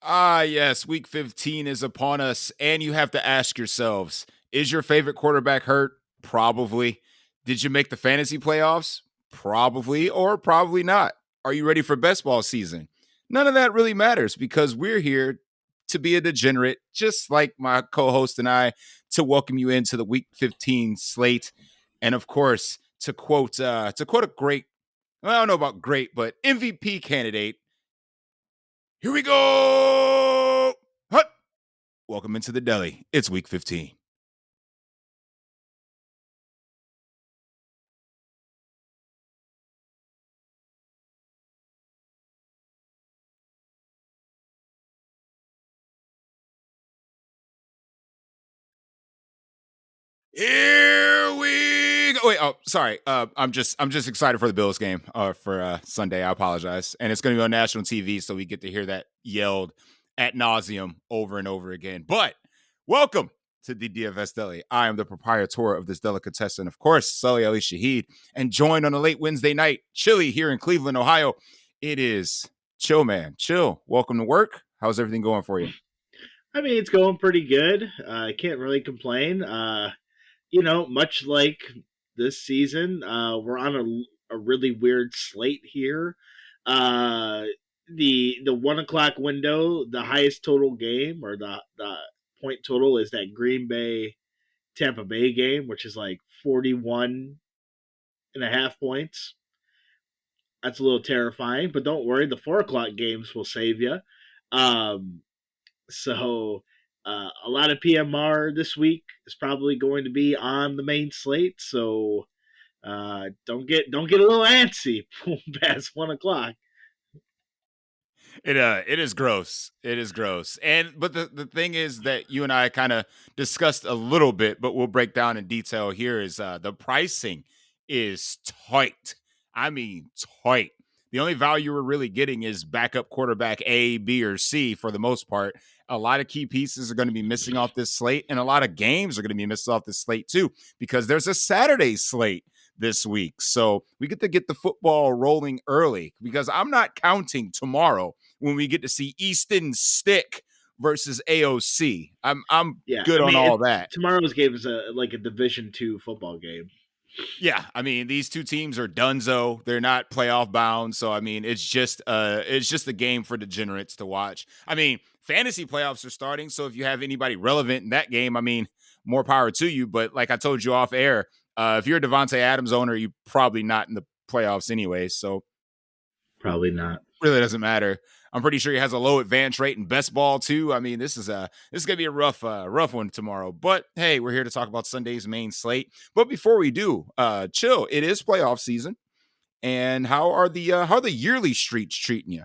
Ah, yes, week 15 is upon us, and you have to ask yourselves, is your favorite quarterback hurt? Probably. Did you make the fantasy playoffs? Probably, or probably not. Are you ready for best ball season? None of that really matters because we're here to be a degenerate, just like my co-host and I, to welcome you into the week 15 slate. And of course, to quote a great, well, I don't know about great, but MVP candidate. Here we go. Hut. Welcome into the deli. It's week 15. Here we go. Wait, oh, sorry. I'm just excited for the Bills game for Sunday. I apologize. And it's going to be on national TV, so we get to hear that yelled at nauseum over and over again. But welcome to the DFS Deli. I am the proprietor of this delicatessen, of course, Sully Ali Shaheed, and joined on a late Wednesday night, chilly here in Cleveland, Ohio. It is Chill Man. Chill. Welcome to work. How's everything going for you? I mean, it's going pretty good. I can't really complain. Much like this season, we're on a really weird slate here. Uh, the 1 o'clock window, the highest total game or the point total is that Green Bay Tampa Bay game, which is like 41.5 points. That's a little terrifying, but don't worry, the 4 o'clock games will save you. Um, So a lot of PMR this week is probably going to be on the main slate. So don't get a little antsy past 1 o'clock. It is gross. It is gross. And but the thing is that you and I kind of discussed a little bit, but we'll break down in detail here is the pricing is tight. I mean tight. The only value we're really getting is backup quarterback A, B, or C for the most part. A lot of key pieces are going to be missing off this slate, and a lot of games are going to be missing off this slate too, because there's a Saturday slate this week. So we get the football rolling early because I'm not counting tomorrow when we get to see Easton Stick versus AOC. I'm Yeah, good I on mean, all that. tomorrow's game is like a Division 2 football game. Yeah, I mean these two teams are dunzo. They're not playoff bound, so I mean it's just a game for degenerates to watch. I mean fantasy playoffs are starting, so if you have anybody relevant in that game, I mean more power to you. But like I told you off air, if you're a Devontae Adams owner, you're probably not in the playoffs anyway. So Probably not. really doesn't matter. I'm pretty sure he has a low advance rate in best ball too. I mean, this is gonna be a rough one tomorrow. But hey, we're here to talk about Sunday's main slate. But before we do, chill. It is playoff season, and how are the yearly streets treating you?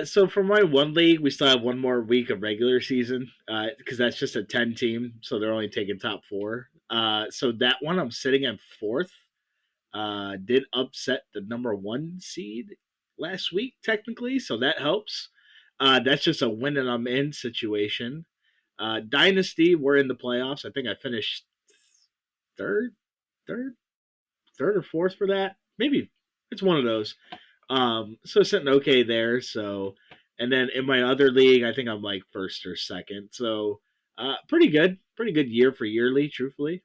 So for my one league, we still have one more week of regular season because that's just a 10 team, so they're only taking top four. So that one I'm sitting at fourth. Did upset the number one seed last week, technically, so that helps. That's just a win and I'm in situation. Dynasty, we're in the playoffs. I think I finished third, third, third or fourth for that. Maybe it's one of those. So sitting okay there. So, and then in my other league, I think I'm like first or second. So, pretty good year for yearly, truthfully.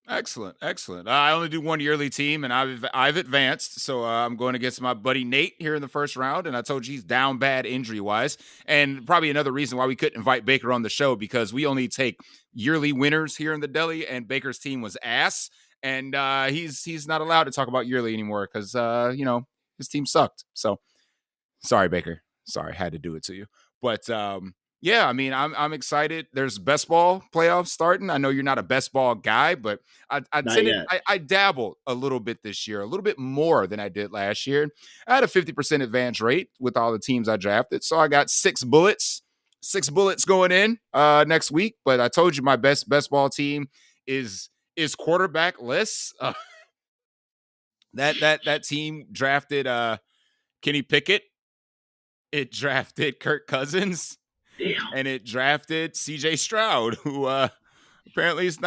Excellent, excellent. I only do one yearly team, and I've advanced, so I'm going against my buddy Nate here in the first round. And I told you he's down bad injury wise, and probably another reason why we couldn't invite Baker on the show because we only take yearly winners here in the deli, and Baker's team was ass, and he's not allowed to talk about yearly anymore because his team sucked. So sorry, Baker. Sorry, had to do it to you. But yeah, I mean, I'm excited. There's best ball playoffs starting. I know you're not a best ball guy, but I Not tended yet. I dabbled a little bit this year, a little bit more than I did last year. I had a 50% advance rate with all the teams I drafted, so I got six bullets going in next week. But I told you my best ball team is quarterbackless. That team drafted Kenny Pickett. It drafted Kirk Cousins Damn. and it drafted CJ Stroud, who apparently is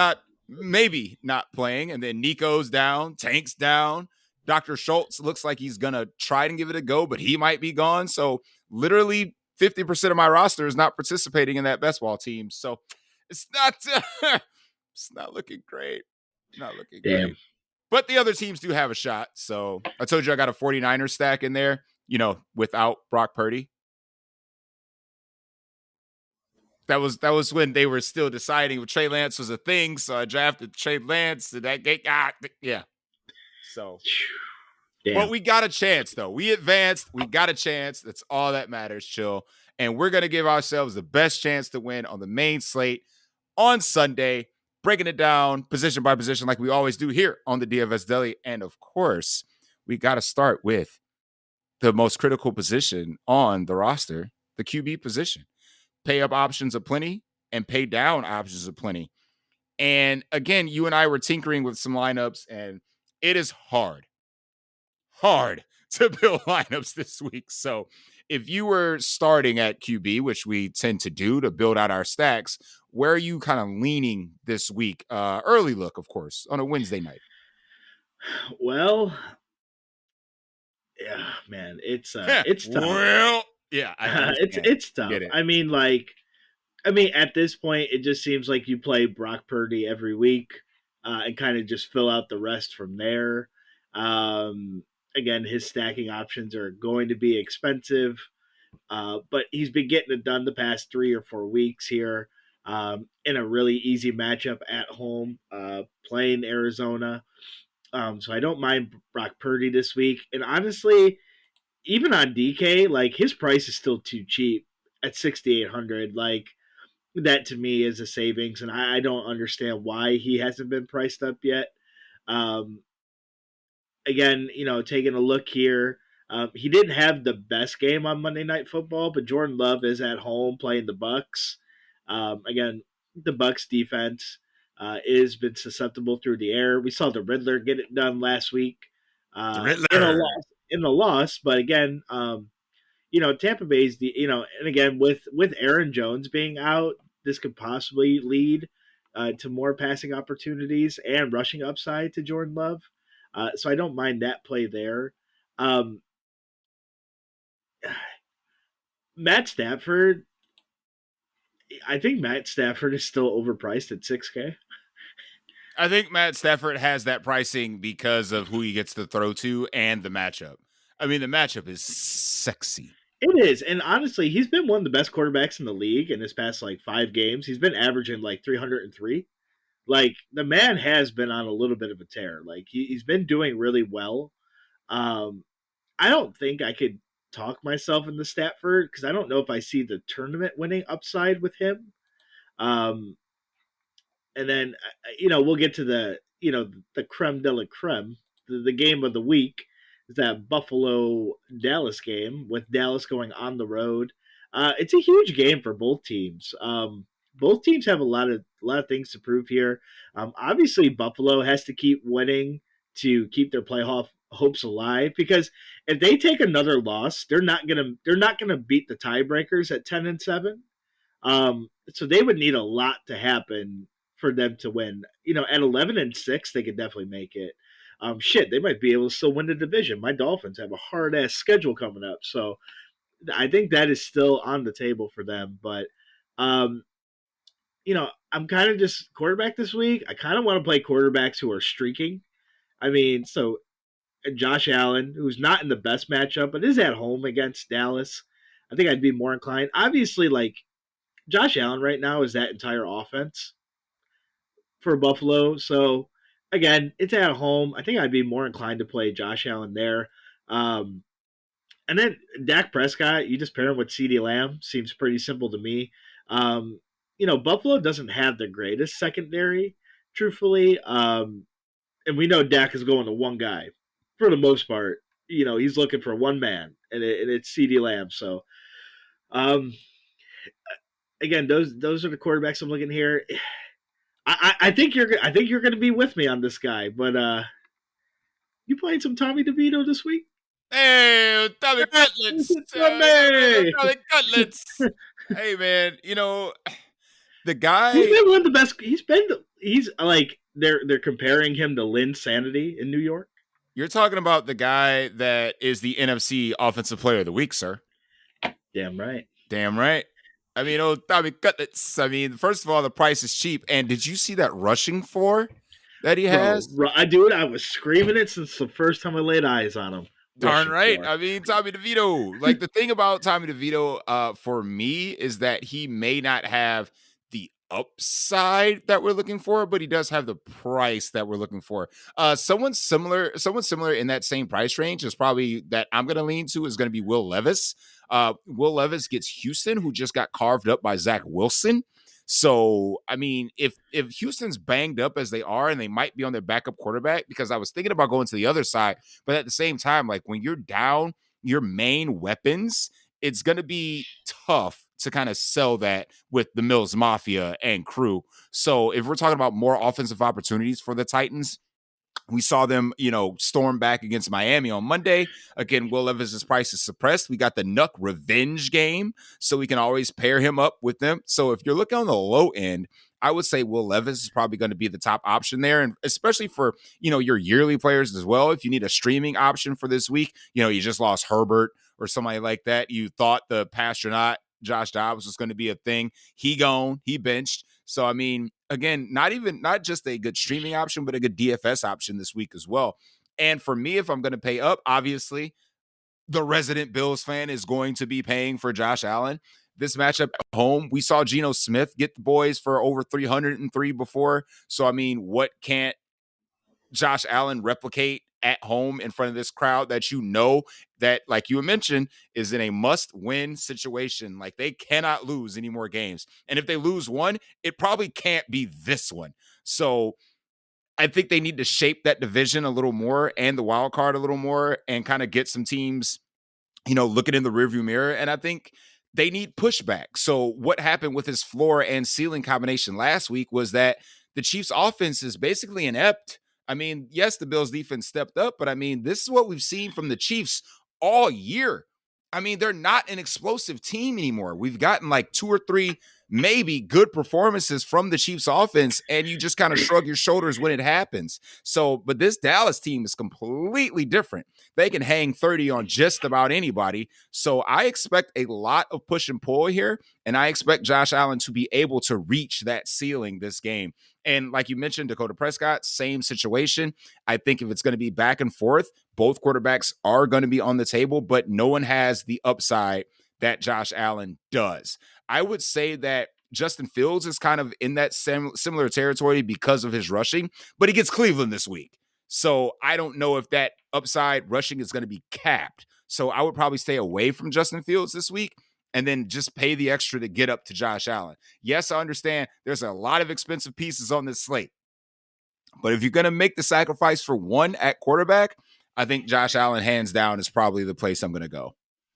maybe not playing. And then Nico's down, Tank's down. Dr. Schultz looks like he's going to try and give it a go, but he might be gone. So literally 50% of my roster is not participating in that best ball team. So it's not it's not looking great. Not looking Damn. great. But the other teams do have a shot. So I told you I got a 49er stack in there, without Brock Purdy. That was when they were still deciding if Trey Lance was a thing. So I drafted Trey Lance. And yeah. So, Damn. but we got a chance though. We advanced. We got a chance. That's all that matters, chill. And we're gonna give ourselves the best chance to win on the main slate on Sunday, breaking it down position by position like we always do here on the DFS Deli. And of course, we got to start with the most critical position on the roster, the QB position. Pay up options aplenty and pay down options aplenty. And again, you and I were tinkering with some lineups, and it is hard to build lineups this week. So if you were starting at QB, which we tend to do to build out our stacks, where are you kind of leaning this week? Early look, of course, on a Wednesday night. Well, yeah, man, it's tough. Well, yeah, it's tough. I mean, at this point, it just seems like you play Brock Purdy every week and kind of just fill out the rest from there. Again, his stacking options are going to be expensive, but he's been getting it done the past 3 or 4 weeks here in a really easy matchup at home, playing Arizona. So I don't mind Brock Purdy this week. And honestly, even on DK, like his price is still too cheap at 6,800. Like that to me is a savings, and I don't understand why he hasn't been priced up yet. Again, taking a look here, he didn't have the best game on Monday Night Football, but Jordan Love is at home playing the Bucks. Again, the Bucks defense is been susceptible through the air. We saw the Riddler get it done last week in a loss, but again, Tampa Bay's and again with Aaron Jones being out, this could possibly lead to more passing opportunities and rushing upside to Jordan Love. So I don't mind that play there. Matt Stafford, I think Matt Stafford is still overpriced at $6K. I think Matt Stafford has that pricing because of who he gets to throw to and the matchup. I mean, the matchup is sexy. It is. And honestly, he's been one of the best quarterbacks in the league in his past 5 games. He's been averaging 303. Like the man has been on a little bit of a tear. Like he's been doing really well. I don't think I could talk myself into Stafford because I don't know if I see the tournament winning upside with him. And then we'll get to the creme de la creme, the game of the week is that Buffalo Dallas game with Dallas going on the road. It's a huge game for both teams. Both teams have a lot of things to prove here. Obviously, Buffalo has to keep winning to keep their playoff hopes alive because if they take another loss, they're not gonna beat the tiebreakers at 10-7. So they would need a lot to happen for them to win. At 11-6, they could definitely make it. They might be able to still win the division. My Dolphins have a hard ass schedule coming up, so I think that is still on the table for them. But I'm kind of just quarterback this week. I kind of want to play quarterbacks who are streaking. I mean, so Josh Allen, who's not in the best matchup, but is at home against Dallas. I think I'd be more inclined. Obviously, Josh Allen right now is that entire offense for Buffalo. So, again, it's at home. I think I'd be more inclined to play Josh Allen there. And then Dak Prescott, you just pair him with CeeDee Lamb. Seems pretty simple to me. Buffalo doesn't have the greatest secondary, truthfully. And we know Dak is going to one guy for the most part. He's looking for one man, and it's CeeDee Lamb. So, again, those are the quarterbacks I'm looking here. I think you're going to be with me on this guy, but you playing some Tommy DeVito this week? Hey, Tommy Cutlets. Tommy Cutlets. Hey, man, the guy. He's been one of the best. He's like they're comparing him to Lynn Sanity in New York. You're talking about the guy that is the NFC Offensive Player of the Week, sir. Damn right. Damn right. I mean, Tommy Cutlets. I mean, first of all, the price is cheap. And did you see that rushing floor that he Bro, has? I do it. I was screaming it since the first time I laid eyes on him. Darn Rushing right. for. I mean, Tommy DeVito. Like the thing about Tommy DeVito, for me, is that he may not have the upside that we're looking for, but he does have the price that we're looking for. Someone similar in that same price range is probably that I'm gonna lean to is gonna be Will Levis. Will Levis gets Houston, who just got carved up by Zach Wilson. So, I mean, if Houston's banged up as they are, and they might be on their backup quarterback, because I was thinking about going to the other side, but at the same time, like when you're down your main weapons, it's going to be tough to kind of sell that with the Mills Mafia and crew. So if we're talking about more offensive opportunities for the Titans, we saw them, storm back against Miami on Monday. Again, Will Levis's price is suppressed. We got the Nuck revenge game, so we can always pair him up with them. So if you're looking on the low end, I would say Will Levis is probably going to be the top option there, and especially for your yearly players as well. If you need a streaming option for this week, you just lost Herbert or somebody like that. You thought the Pastronaut Josh Dobbs was going to be a thing. He gone, he benched. So, I mean, again, not just a good streaming option, but a good DFS option this week as well. And for me, if I'm going to pay up, obviously, the resident Bills fan is going to be paying for Josh Allen. This matchup at home, we saw Geno Smith get the boys for over 303 before. So, I mean, what can't Josh Allen replicate at home in front of this crowd that that, like you mentioned, is in a must-win situation? Like, they cannot lose any more games. And if they lose one, it probably can't be this one. So I think they need to shape that division a little more and the wild card a little more and kind of get some teams looking in the rearview mirror. And I think they need pushback. So what happened with his floor and ceiling combination last week was that the Chiefs offense is basically inept. I mean, yes, the Bills defense stepped up, but I mean, this is what we've seen from the Chiefs all year. I mean, they're not an explosive team anymore. We've gotten like 2 or 3 maybe good performances from the Chiefs offense, and you just kind of shrug your shoulders when it happens. So, but this Dallas team is completely different. They can hang 30 on just about anybody. So I expect a lot of push and pull here, and I expect Josh Allen to be able to reach that ceiling this game. And like you mentioned, Dakota Prescott, same situation. I think if it's going to be back and forth, both quarterbacks are going to be on the table, but no one has the upside that Josh Allen does. I would say that Justin Fields is kind of in that similar territory because of his rushing, but he gets Cleveland this week. So I don't know if that upside rushing is going to be capped. So I would probably stay away from Justin Fields this week and then just pay the extra to get up to Josh Allen. Yes, I understand there's a lot of expensive pieces on this slate, but if you're going to make the sacrifice for one at quarterback, I think Josh Allen, hands down, is probably the place I'm going to go.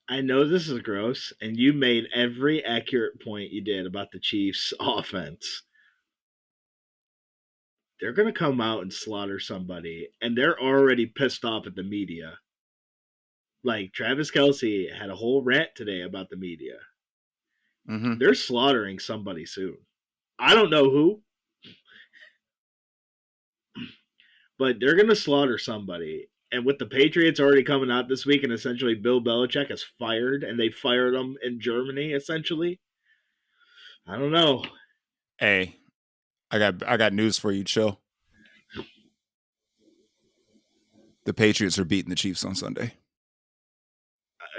I know this is gross, and you made every accurate point you did about the Chiefs' offense. They're going to come out and slaughter somebody, and they're already pissed off at the media. Like, Travis Kelsey had a whole rant today about the media. Mm-hmm. They're slaughtering somebody soon. I don't know who, but they're going to slaughter somebody. And with the Patriots already coming out this week, and essentially Bill Belichick is fired, and they fired him in Germany, essentially. I don't know. Hey, I got news for you, Chill. The Patriots are beating the Chiefs on Sunday.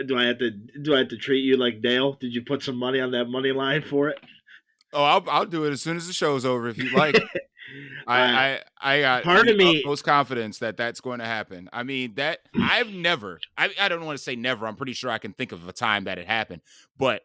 Do I have to treat you like Dale? Did you put some money on that money line for it? Oh, I'll do it as soon as the show's over if you'd like. I got part of me utmost confidence that that's going to happen. I mean, that I don't want to say never. I'm pretty sure I can think of a time that it happened. But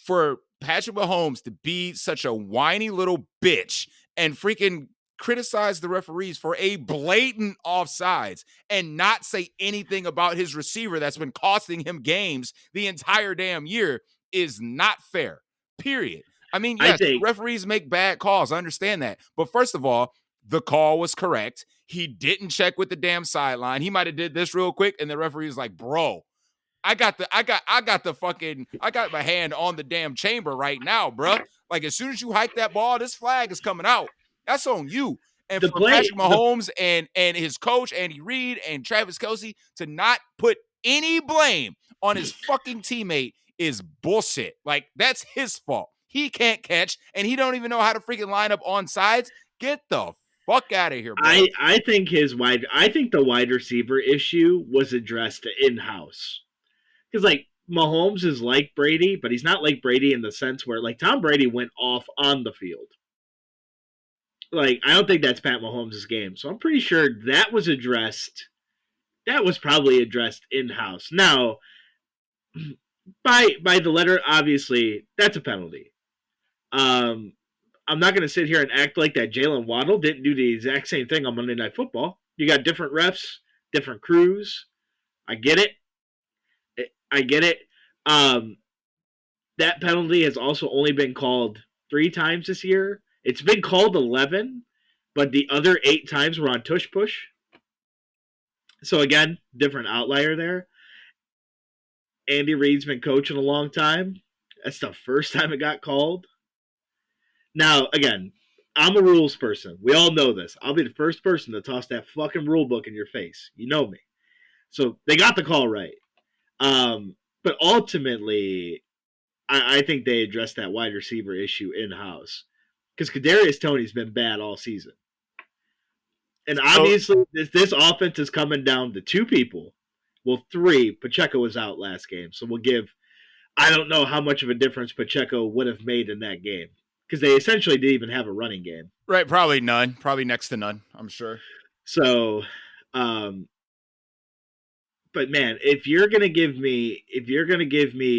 for Patrick Mahomes to be such a whiny little bitch and freaking criticize the referees for a blatant offsides and not say anything about his receiver that's been costing him games the entire damn year is not fair. Period. I mean, yes, referees make bad calls. I understand that. But first of all, the call was correct. He didn't check with the damn sideline. He might have did this real quick, and the referee was like, bro, I got my hand on the damn chamber right now, bro. Like, as soon as you hike that ball, this flag is coming out. That's on you. And for Patrick Mahomes and his coach, Andy Reid, and Travis Kelsey to not put any blame on his fucking teammate is bullshit. Like, that's his fault. He can't catch, and he don't even know how to freaking line up on sides. Get the fuck out of here, bro. I think the wide receiver issue was addressed in-house. Because, like, Mahomes is like Brady, but he's not like Brady in the sense where, like, Tom Brady went off on the field. Like, I don't think that's Pat Mahomes' game. So I'm pretty sure that was addressed. That was probably addressed in-house. Now, by the letter, obviously, that's a penalty. I'm not going to sit here and act like that Jalen Waddle didn't do the exact same thing on Monday Night Football. You got different refs, different crews. I get it. That penalty has also only been called 3 times this year. It's been called 11, but the other 8 times were on tush push. So again, different outlier there. Andy Reid's been coaching a long time. That's the first time it got called. Now, again, I'm a rules person. We all know this. I'll be the first person to toss that fucking rule book in your face. You know me. So they got the call right. But ultimately, I think they addressed that wide receiver issue in-house. Because Kadarius Toney's been bad all season. And obviously, this offense is coming down to 2 people. Well, 3. Pacheco was out last game. So we'll give – I don't know how much of a difference Pacheco would have made in that game. Because they essentially didn't even have a running game. Right, probably none. Probably next to none, I'm sure. So, but man, if you're gonna give me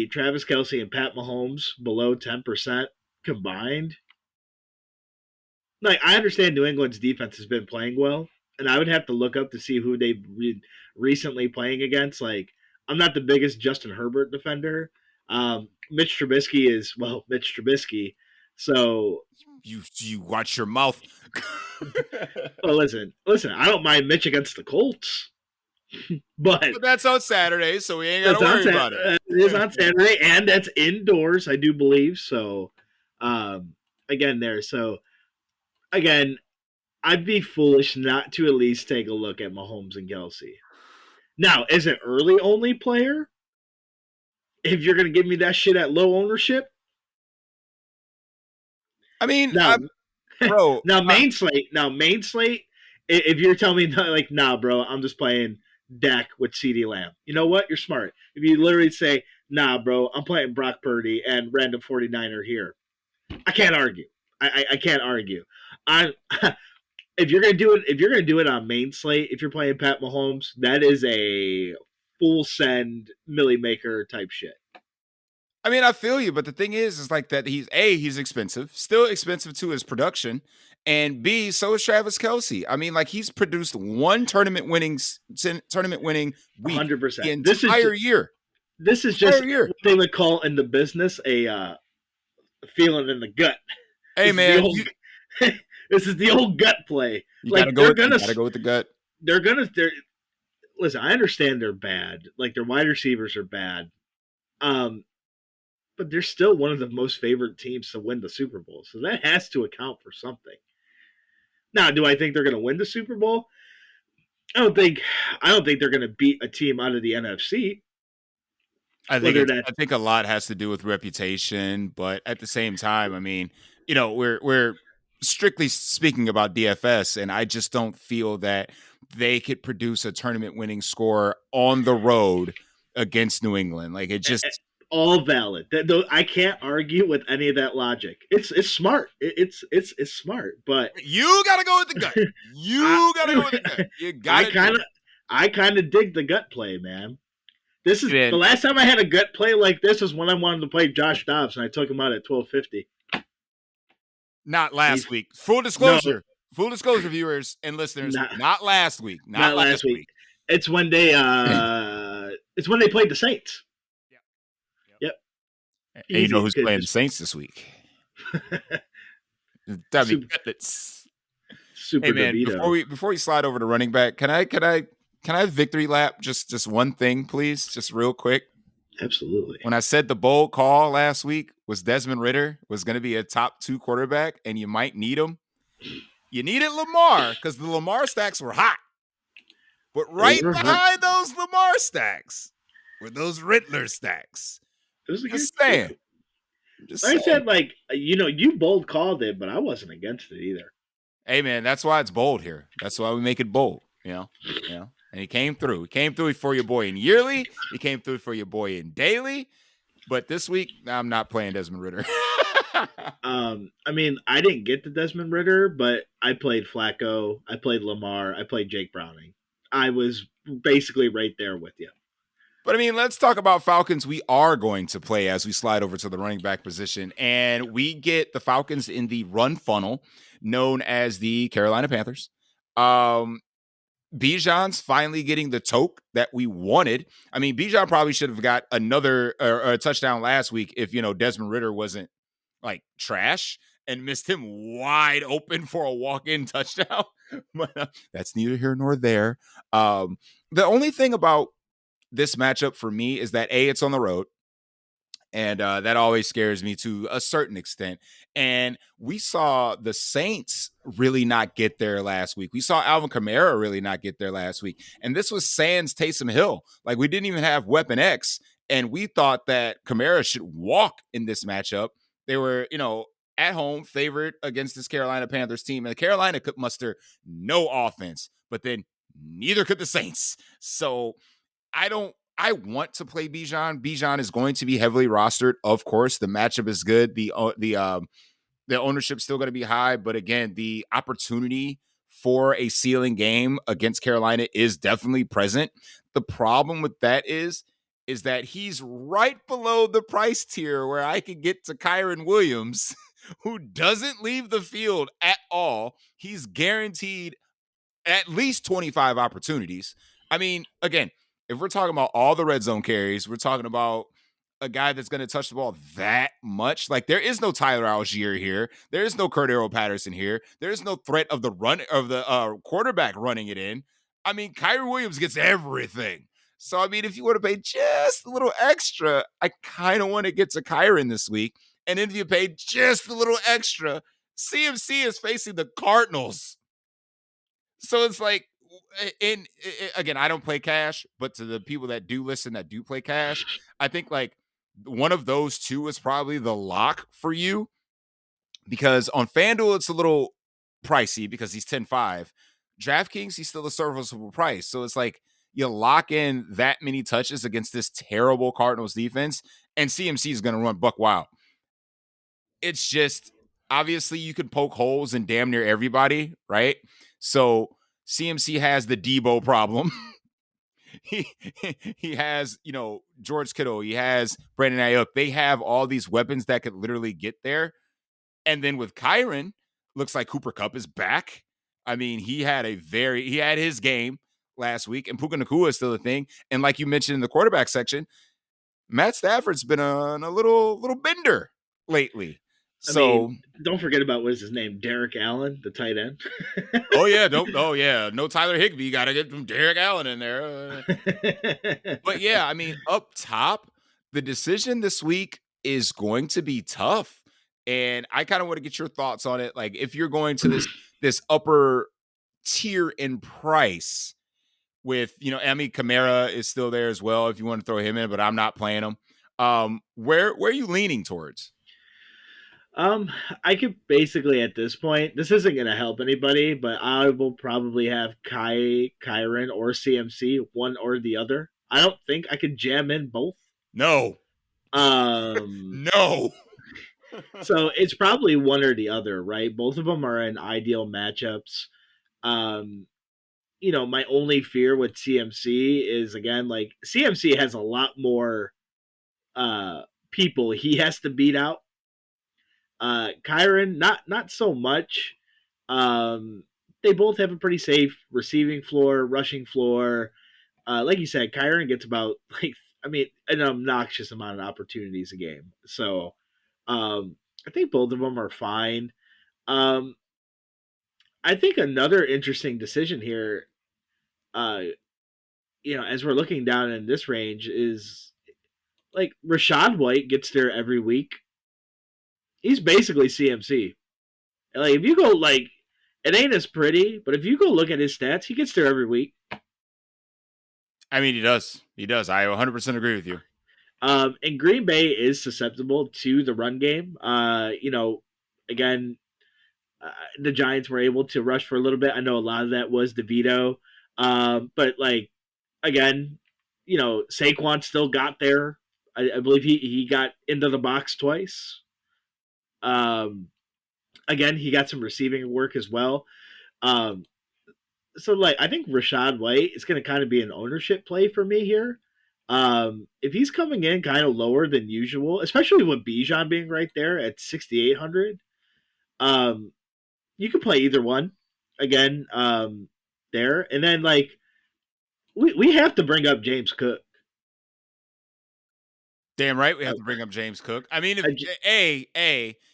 Travis Kelsey and Pat Mahomes below 10% combined, like, I understand New England's defense has been playing well, and I would have to look up to see who they've recently playing against. Like, I'm not the biggest Justin Herbert defender. Mitch Trubisky is Mitch Trubisky. So you watch your mouth. Well, listen. I don't mind Mitch against the Colts, but that's on Saturday, so we ain't got to worry about it. It is on Saturday, and that's indoors, I do believe. So, again, I'd be foolish not to at least take a look at Mahomes and Kelsey. Now, as an early only player, if you're going to give me that shit at low ownership, I mean, bro. Main slate. If you're telling me like, nah, bro, I'm just playing Dak with CeeDee Lamb. You know what? You're smart. If you literally say, nah, bro, I'm playing Brock Purdy and random 49er here, I can't argue. I can't argue. If you're gonna do it on main slate, if you're playing Pat Mahomes, that is a full send Millie Maker type shit. I mean, I feel you, but the thing is like that he's expensive, still expensive to his production, and B, so is Travis Kelsey. I mean, like, he's produced 1 tournament winning week 100%. the entire year. This is just what they would call in the business a feeling in the gut. Hey, man, this is the old gut play. You gotta go with the gut. Listen, I understand they're bad. Like, their wide receivers are bad. But they're still one of the most favored teams to win the Super Bowl. So that has to account for something. Now, do I think they're going to win the Super Bowl? I don't think they're going to beat a team out of the NFC. I think a lot has to do with reputation, but at the same time, I mean, you know, we're strictly speaking about DFS, and I just don't feel that they could produce a tournament winning score on the road against New England. Like, it just all valid. I can't argue with any of that logic. It's smart. It's smart, but you gotta go with the gut. I kind of dig the gut play, man. This is the last time I had a gut play like this was when I wanted to play Josh Dobbs, and I took him out at 1250. Not last week. Full disclosure, viewers and listeners. Not last week. Not last week. It's when they played the Saints. Yep. And you know who's playing the Saints this week? Super. Hey, man, before we slide over to running back, can I victory lap just one thing, please, just real quick? Absolutely. When I said the bold call last week was Desmond Ridder was going to be a top 2 quarterback, and you might need him. You needed Lamar because the Lamar stacks were hot. But right behind those Lamar stacks were those Riddler stacks. It was a good Just saying. game. Just Like I saying. said, like you bold called it, but I wasn't against it either. Hey man, that's why it's bold here. That's why we make it bold. And he came through. He came through for your boy in yearly. He came through for your boy in daily. But this week, I'm not playing Desmond Ritter. I mean, I didn't get the Desmond Ritter, but I played Flacco, I played Lamar, I played Jake Browning. I was basically right there with you. But I mean, let's talk about Falcons. We are going to play as we slide over to the running back position. And we get the Falcons in the run funnel known as the Carolina Panthers. Bijan's finally getting the toke that we wanted. I mean, Bijan probably should have got another or a touchdown last week if, Desmond Ritter wasn't like trash and missed him wide open for a walk-in touchdown. But that's neither here nor there. The only thing about this matchup for me is that it's on the road. And that always scares me to a certain extent. And we saw the Saints really not get there last week. We saw Alvin Kamara really not get there last week. And this was sans Taysom Hill. Like, we didn't even have Weapon X. And we thought that Kamara should walk in this matchup. They were, at home favored against this Carolina Panthers team. And Carolina could muster no offense. But then neither could the Saints. So I want to play Bijan. Bijan is going to be heavily rostered. Of course, the matchup is good. The ownership's still going to be high, but again, the opportunity for a ceiling game against Carolina is definitely present. The problem with that is that he's right below the price tier where I could get to Kyren Williams, who doesn't leave the field at all. He's guaranteed at least 25 opportunities. I mean, again, if we're talking about all the red zone carries, we're talking about a guy that's going to touch the ball that much. Like, there is no Tyler Algier here. There is no Cordero Patterson here. There is no threat of the quarterback running it in. I mean, Kyren Williams gets everything. So, I mean, if you want to pay just a little extra, I kind of want to get to Kyren this week. And if you pay just a little extra, CMC is facing the Cardinals. So it's like, again, I don't play cash, but to the people that do listen that do play cash, I think like one of those two is probably the lock for you, because on FanDuel it's a little pricey because he's 10-5. DraftKings, he's still a serviceable price. So it's like you lock in that many touches against this terrible Cardinals defense, and CMC is going to run buck wild. It's just, obviously you can poke holes in damn near everybody, right? So CMC has the Debo problem. he has, George Kittle. He has Brandon Ayuk. They have all these weapons that could literally get there. And then with Kyren, looks like Cooper Kupp is back. I mean, he had his game last week, and Puka Nacua is still a thing. And like you mentioned in the quarterback section, Matt Stafford's been on a little bender lately. So, I mean, don't forget about what's his name, Derrick Allen, the tight end. No Tyler Higbee. You got to get some Derrick Allen in there. But yeah, I mean, up top, the decision this week is going to be tough, and I kind of want to get your thoughts on it. Like, if you're going to this upper tier in price with, I mean, Kamara is still there as well if you want to throw him in, but I'm not playing him. Where are you leaning towards? I could basically at this point, this isn't going to help anybody, but I will probably have Kyren or CMC, one or the other. I don't think I could jam in both. No. No. So it's probably one or the other, right? Both of them are in ideal matchups. My only fear with CMC is, again, like, CMC has a lot more people he has to beat out. Kyren, not so much. They both have a pretty safe receiving floor, rushing floor. Like you said, Kyren gets about an obnoxious amount of opportunities a game. So I think both of them are fine. I think another interesting decision here, as we're looking down in this range, is like Rachaad White gets there every week. He's basically CMC. Like, if you go, like, it ain't as pretty, but if you go look at his stats, he gets there every week. I mean, he does. I 100% agree with you. And Green Bay is susceptible to the run game. Again, the Giants were able to rush for a little bit. I know a lot of that was DeVito. But like again, Saquon still got there. I believe he got into the box twice. Um, Again, he got some receiving work as well. Um, so like I think Rashad White is going to kind of be an ownership play for me here. If he's coming in kind of lower than usual, especially with Bijan being right there at 6,800, um, you can play either one again there. And then like we have to bring up James Cook. Damn right, we Uh, have to bring up James Cook. I mean, uh,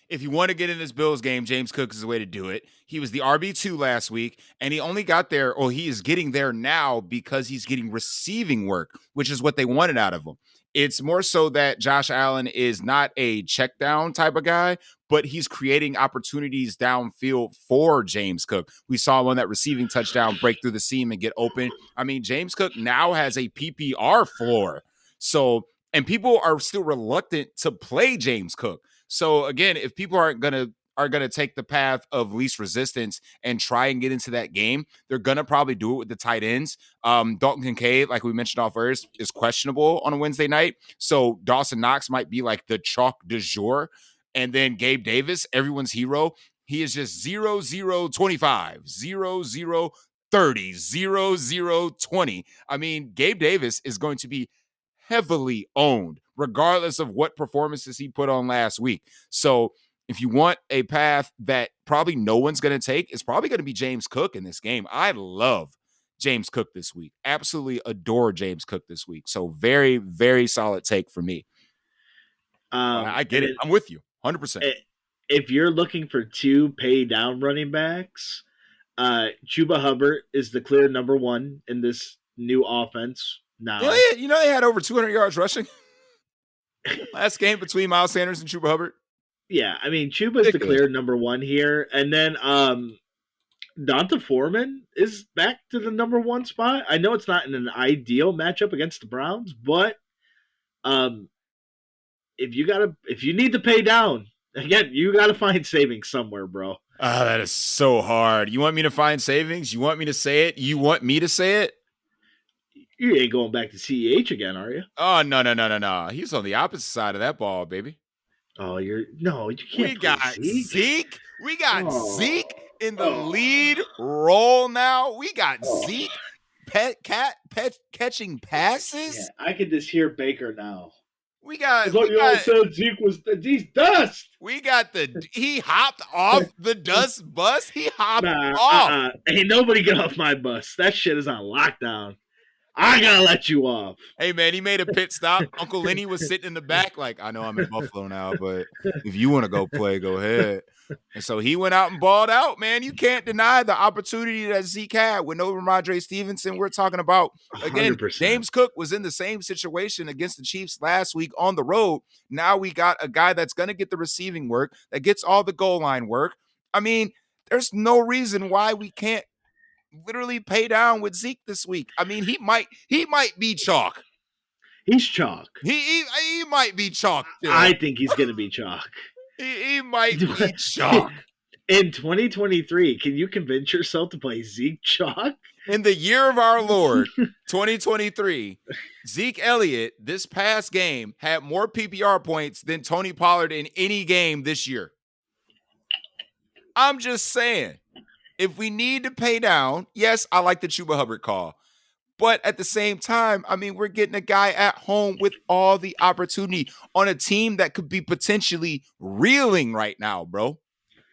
if you want to get in this Bills game, James Cook is the way to do it. He was the RB2 last week, and he only got there, or he is getting there now because he's getting receiving work, which is what they wanted out of him. It's more so that Josh Allen is not a check down type of guy, but he's creating opportunities downfield for James Cook. We saw him on that receiving touchdown break through the seam and get open. I mean, James Cook now has a PPR floor. So, and people are still reluctant to play James Cook. So again, if people are gonna take the path of least resistance and try and get into that game, they're gonna probably do it with the tight ends. Dalton Kincaid, like we mentioned off first, is questionable on a Wednesday night. So Dawson Knox might be like the chalk du jour. And then Gabe Davis, everyone's hero. He is just 0-0-25, 0-0-30, 0-0-20. I mean, Gabe Davis is going to be heavily owned, regardless of what performances he put on last week. So if you want a path that probably no one's going to take, it's probably going to be James Cook in this game. I love James Cook this week. Absolutely adore James Cook this week. So very, very solid take for me. I get and it. then I'm with you 100%. if you're looking for two pay down running backs, Chuba Hubbard is the clear number one in this new offense now. You know they had over 200 yards rushing last game between Miles Sanders and Chuba Hubbard. Yeah, I mean Chuba's the clear number one here, and then Donta Foreman is back to the number one spot. I know it's not in an ideal matchup against the Browns, but um, if you need to pay down again, you gotta find savings somewhere, bro. That is so hard. You want me to find savings? You want me to say it? You want me to say it? You ain't going back to CEH again, are you? Oh, no. He's on the opposite side of that ball, baby. Oh, you can't. We got Zeke. We got Zeke in the Oh. lead role now. We got Oh. Zeke catching passes. Yeah, I can just hear Baker now. We got. I thought you all said Zeke was he's dust. We got he hopped off the dust bus. He hopped off. Ain't nobody get off my bus. That shit is on lockdown. I gotta let you off. Hey man, he made a pit stop. Uncle Lenny was sitting in the back, like, I know I'm in Buffalo now, but if you want to go play, go ahead. And so he went out and balled out, man. You can't deny the opportunity that Zeke had with no Ramondre Stevenson. We're talking about, again, 100%. James Cook was in the same situation against the Chiefs last week on the road. Now we got a guy that's going to get the receiving work, that gets all the goal line work. I mean, there's no reason why we can't literally pay down with Zeke this week. I mean, he might be chalk. He's chalk. He might be chalk. I think he's gonna be chalk. He might be chalk. In 2023, can you convince yourself to play Zeke chalk? In the year of our Lord, 2023, Zeke Elliott this past game had more PPR points than Tony Pollard in any game this year. I'm just saying. If we need to pay down, yes, I like the Chuba Hubbard call. But at the same time, I mean, we're getting a guy at home with all the opportunity on a team that could be potentially reeling right now, bro.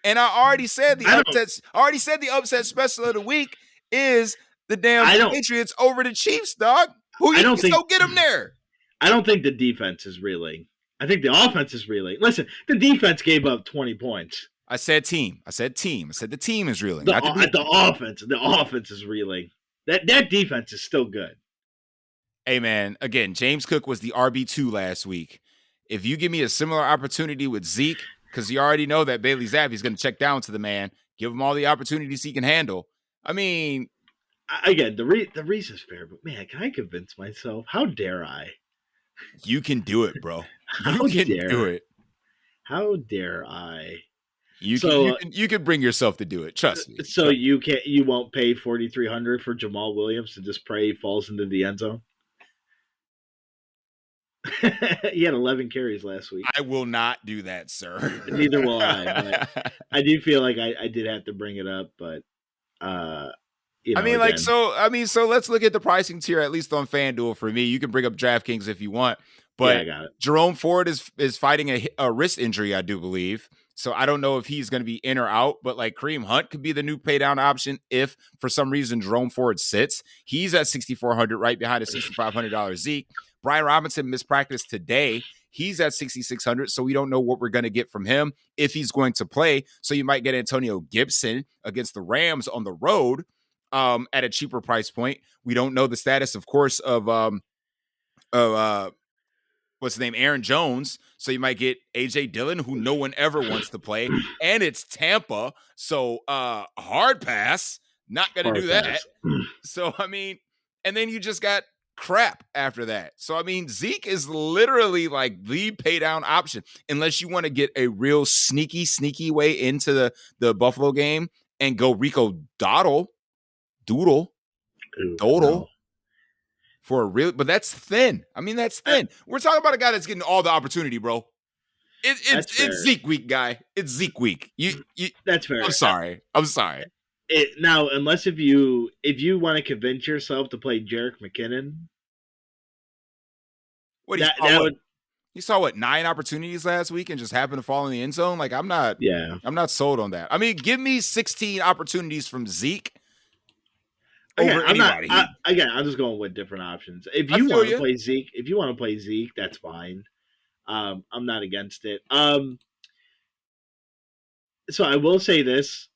And I already said the upset special of the week is the damn Patriots over the Chiefs, dog. Who you think go get them there? I don't think the defense is reeling. I think the offense is reeling. Listen, the defense gave up 20 points. I said team. I said the team is reeling. The offense is reeling. That defense is still good. Hey, man, again, James Cook was the RB2 last week. If you give me a similar opportunity with Zeke, because you already know that Bailey Zappi's going to check down to the man, give him all the opportunities he can handle. I mean, again, the reason's fair, but man, can I convince myself? How dare I? You can do it, bro. You How can do dare? it. How dare I? You can you So, can you can bring yourself to do it. Trust me. so you can't, you won't pay 4,300 for Jamal Williams to just pray he falls into the end zone. He had 11 carries last week. I will not do that, sir. Neither will I, but I do feel like I did have to bring it up. But uh, again, so let's look at the pricing tier, at least on FanDuel for me. You can bring up DraftKings if you want, yeah, but I got it. Jerome Ford is fighting a wrist injury, I do believe. So I don't know if he's going to be in or out, but like Kareem Hunt could be the new pay down option if for some reason Jerome Ford sits. He's at 6,400, right behind a $6,500 Zeke. Brian Robinson mispracticed today. He's at 6,600, so we don't know what we're going to get from him if he's going to play. So you might get Antonio Gibson against the Rams on the road at a cheaper price point. We don't know the status, of course, of what's his name, Aaron Jones. So you might get AJ Dillon, who no one ever wants to play, and it's Tampa, so hard pass. Not going to Hard do pass. that. So I mean, and then you just got crap after that. So I mean, Zeke is literally like the pay down option, unless you want to get a real sneaky way into the Buffalo game and go Rico Doodle No. for a real, but that's thin. I mean, that's thin. We're talking about a guy that's getting all the opportunity, bro. It's Zeke week, guy. It's Zeke week. You That's fair. I'm sorry. Now, unless if you want to convince yourself to play Jerick McKinnon, what he saw what 9 opportunities last week and just happened to fall in the end zone. Like I'm not sold on that. I mean, give me 16 opportunities from Zeke over anybody. I'm just going with different options. If you want to play Zeke, that's fine. I'm not against it. So I will say this: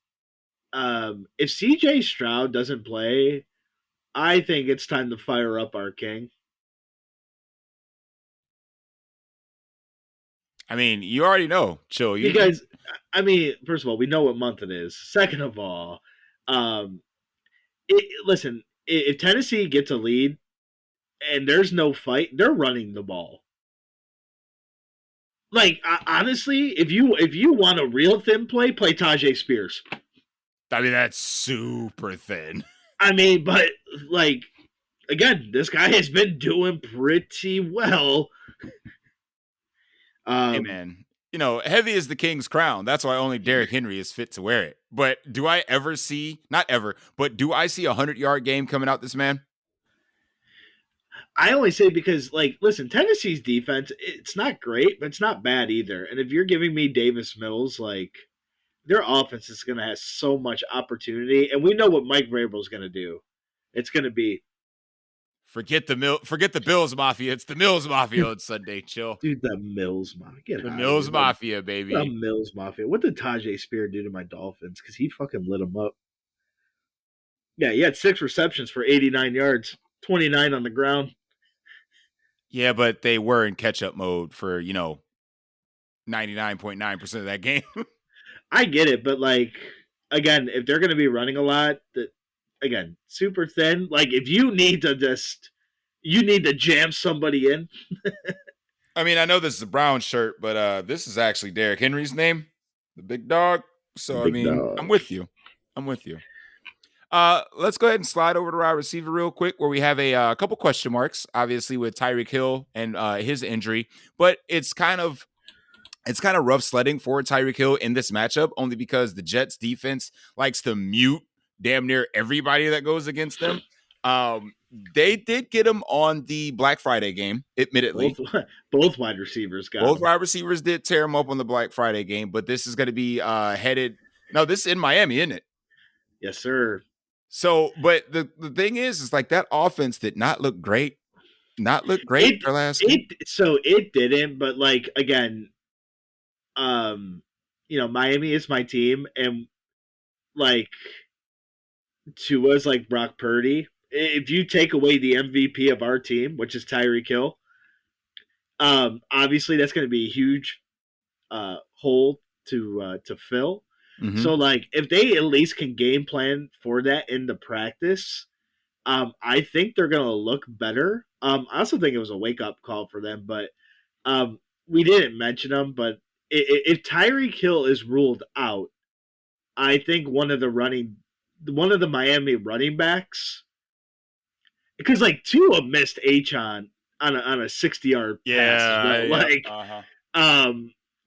if CJ Stroud doesn't play, I think it's time to fire up our king. I mean, you already know, Chill. Because I mean, first of all, we know what month it is. Second of all, listen, if Tennessee gets a lead and there's no fight, they're running the ball. Like honestly, if you want a real thin play Tajay Spears. I mean, that's super thin. I mean, but like again, this guy has been doing pretty well. Hey man, heavy is the king's crown. That's why only Derrick Henry is fit to wear it. But do I ever see, not ever, but do I see a 100-yard game coming out this man? I only say because, like, listen, Tennessee's defense, it's not great, but it's not bad either. And if you're giving me Davis Mills, like, their offense is going to have so much opportunity. And we know what Mike Vrabel's going to do. It's going to be forget the Bills Mafia. It's the Mills Mafia on Sunday. Chill, dude. The Mills Mafia. The Mills Mafia, baby. The Mills Mafia. What did Tajay Spear do to my Dolphins? Because he fucking lit them up. Yeah, he had 6 receptions for 89 yards, 29 on the ground. Yeah, but they were in catch-up mode for 99.9% of that game. I get it, but like again, if they're going to be running a lot, again, super thin. Like if you need to jam somebody in. I mean, I know this is a brown shirt, but this is actually Derrick Henry's name, the big dog. So big dog. I'm with you. Let's go ahead and slide over to our receiver real quick, where we have a couple question marks, obviously with Tyreek Hill and his injury, but it's kind of rough sledding for Tyreek Hill in this matchup, only because the Jets defense likes to mute damn near everybody that goes against them. They did get him on the Black Friday game, admittedly. Both wide receivers got Both wide receivers did tear him up on the Black Friday game, but this is going to be headed. No, this is in Miami, isn't it? Yes, sir. So, but the thing is like that offense did not look great. For last week. So it didn't, but like again, Miami is my team, and like Tua's like Brock Purdy. If you take away the MVP of our team, which is Tyreek Hill, obviously that's going to be a huge hole to fill. Mm-hmm. So like if they at least can game plan for that in the practice, I think they're going to look better. I also think it was a wake up call for them, but we didn't mention them. But if Tyreek Hill is ruled out, I think one of the Miami running backs, because like Tua missed Achon on a 60-yard pass as well. Yeah. Like, Uh-huh.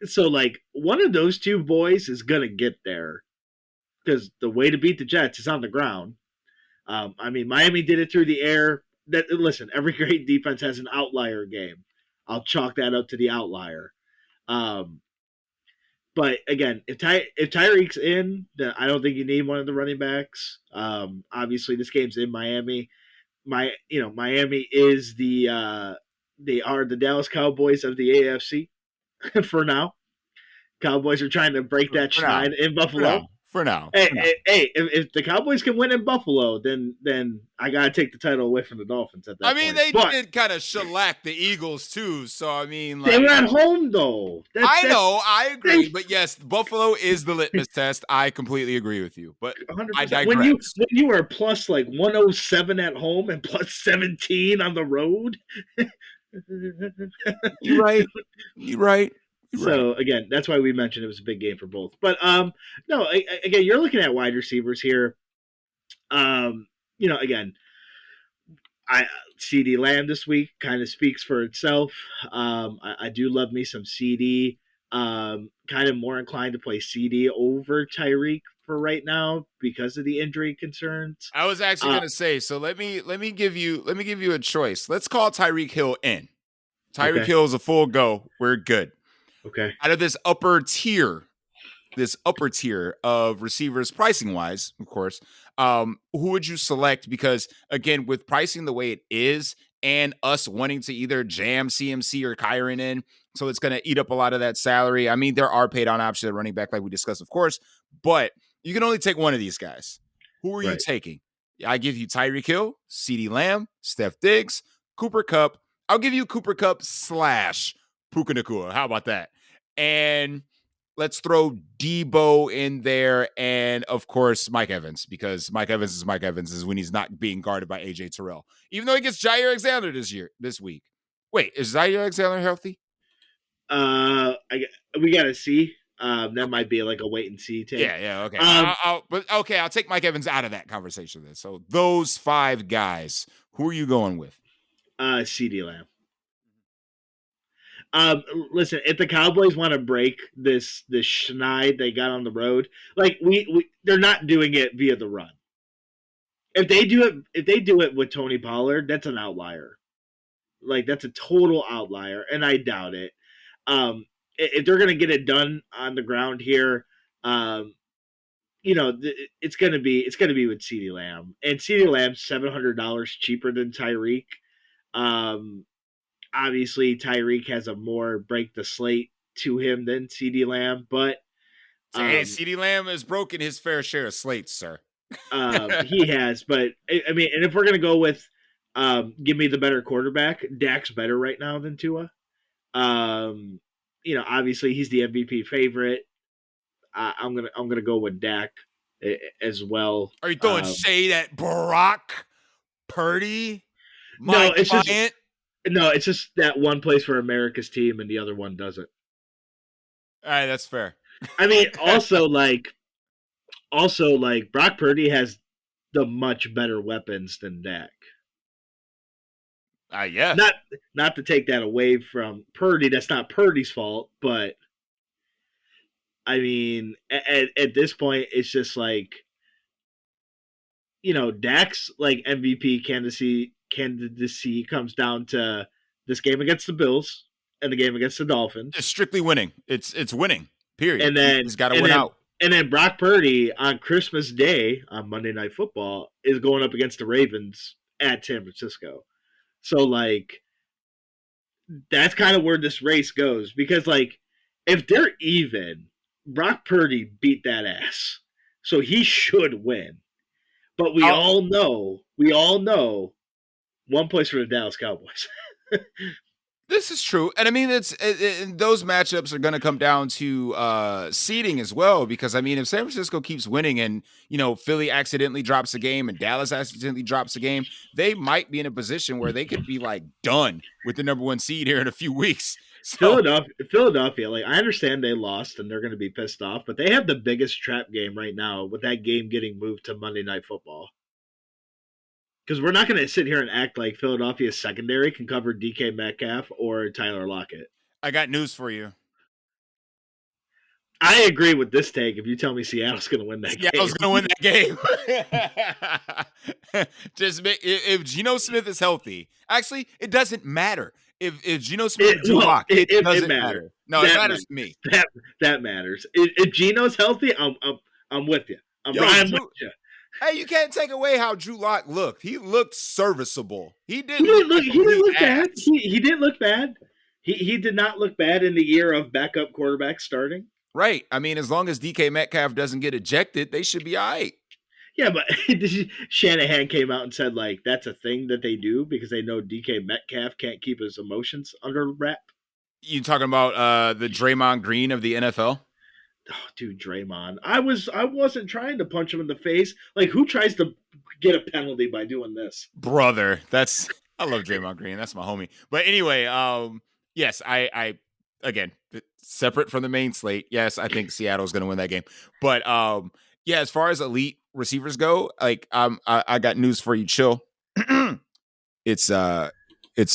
so like one of those two boys is gonna get there because the way to beat the Jets is on the ground. I mean, Miami did it through the air. That listen, every great defense has an outlier game. I'll chalk that up to the outlier. Um, but again, if Tyreek's in, then I don't think you need one of the running backs. Obviously, this game's in Miami. Miami is they are the Dallas Cowboys of the AFC for now. Cowboys are trying to break that For now. schneid in For now. Buffalo. For now. Hey, For now. if the Cowboys can win in Buffalo, then I gotta take the title away from the Dolphins at that I mean, point. they But did kind of shellac the Eagles too. So I mean, they like, were at home though. I know, I agree, they but yes, Buffalo is the litmus test. I completely agree with you, but I 100%. digress. When you are plus like 107 at home and plus 17 on the road. You're right. You're right. You're right. So again, that's why we mentioned it was a big game for both. But no, again, you're looking at wide receivers here. Again, I CD Lamb this week kind of speaks for itself. I do love me some CD. Kind of more inclined to play CD over Tyreek for right now because of the injury concerns. I was actually gonna say, so let me give you a choice. Let's call Tyreek Hill in. Tyreek Okay. Hill is a full go. We're good. Okay. Out of this upper tier of receivers, pricing wise, of course, who would you select? Because again, with pricing the way it is, and us wanting to either jam CMC or Kyron in, so it's going to eat up a lot of that salary. I mean, there are paid on options at running back, like we discussed, of course, but you can only take one of these guys. Who are you taking? I give you Tyreek Hill, CeeDee Lamb, Steph Diggs, Cooper Kupp. I'll give you Cooper Kupp / Puka Nacua. How about that? And let's throw Debo in there, and of course Mike Evans, because Mike Evans is when he's not being guarded by AJ Terrell. Even though he gets Jair Alexander this week. Wait, is Jair Alexander healthy? We gotta see. That might be like a wait and see take. Yeah, okay. I'll take Mike Evans out of that conversation then. So those 5 guys, who are you going with? CD Lamb. Listen, if the Cowboys want to break this schneid they got on the road, like they're not doing it via the run. If they do it with Tony Pollard, that's an outlier. Like that's a total outlier, and I doubt it. If they're gonna get it done on the ground here, it's gonna be with CeeDee Lamb, and CeeDee Lamb's $700 cheaper than Tyreek. Obviously, Tyreek has a more break the slate to him than CeeDee Lamb, but hey, CeeDee Lamb has broken his fair share of slates, sir. He has, but I mean, and if we're gonna go with give me the better quarterback, Dak's better right now than Tua. Obviously he's the MVP favorite. I'm gonna go with Dak as well. Are you throwing shade at Brock Purdy? No, it's just that one place for America's team and the other one doesn't. All right, that's fair. I mean, also Brock Purdy has the much better weapons than Dak. Yes. Not to take that away from Purdy. That's not Purdy's fault, but I mean, at this point, it's just like, Dak's like MVP candidacy comes down to this game against the Bills and the game against the Dolphins. It's strictly winning. It's winning. Period. And then he's got to win out. And then Brock Purdy on Christmas Day on Monday Night Football is going up against the Ravens at San Francisco. So like, that's kind of where this race goes, because like, if they're even, Brock Purdy beat that ass, so he should win. But we all know, one place for the Dallas Cowboys. This is true, and I mean, those matchups are going to come down to seeding as well. Because I mean, if San Francisco keeps winning, and Philly accidentally drops a game, and Dallas accidentally drops a game, they might be in a position where they could be like done with the number one seed here in a few weeks. So Philadelphia, like I understand they lost and they're going to be pissed off, but they have the biggest trap game right now with that game getting moved to Monday Night Football. Because we're not going to sit here and act like Philadelphia's secondary can cover DK Metcalf or Tyler Lockett. I got news for you. I agree with this take. If you tell me Seattle's going to win that game, Seattle's going to win that game. If Geno Smith is healthy, actually, it doesn't matter. If Geno Smith is Lock, it doesn't matter. No, it matters to me. That matters. If Geno's healthy, I'm with you. I'm with you. Hey, you can't take away how Drew Lock looked. He looked serviceable. He didn't look bad. He didn't look bad. He did not look bad in the year of backup quarterback starting. Right. I mean, as long as DK Metcalf doesn't get ejected, they should be all right. Yeah, but Shanahan came out and said, like, that's a thing that they do because they know DK Metcalf can't keep his emotions under wrap. You talking about the Draymond Green of the NFL? Oh, dude, Draymond. I wasn't trying to punch him in the face. Like, who tries to get a penalty by doing this? Brother, I love Draymond Green. That's my homie. But anyway, yes, I again, separate from the main slate. Yes, I think Seattle's going to win that game. But yeah, as far as elite receivers go, like I got news for you. Chill. It's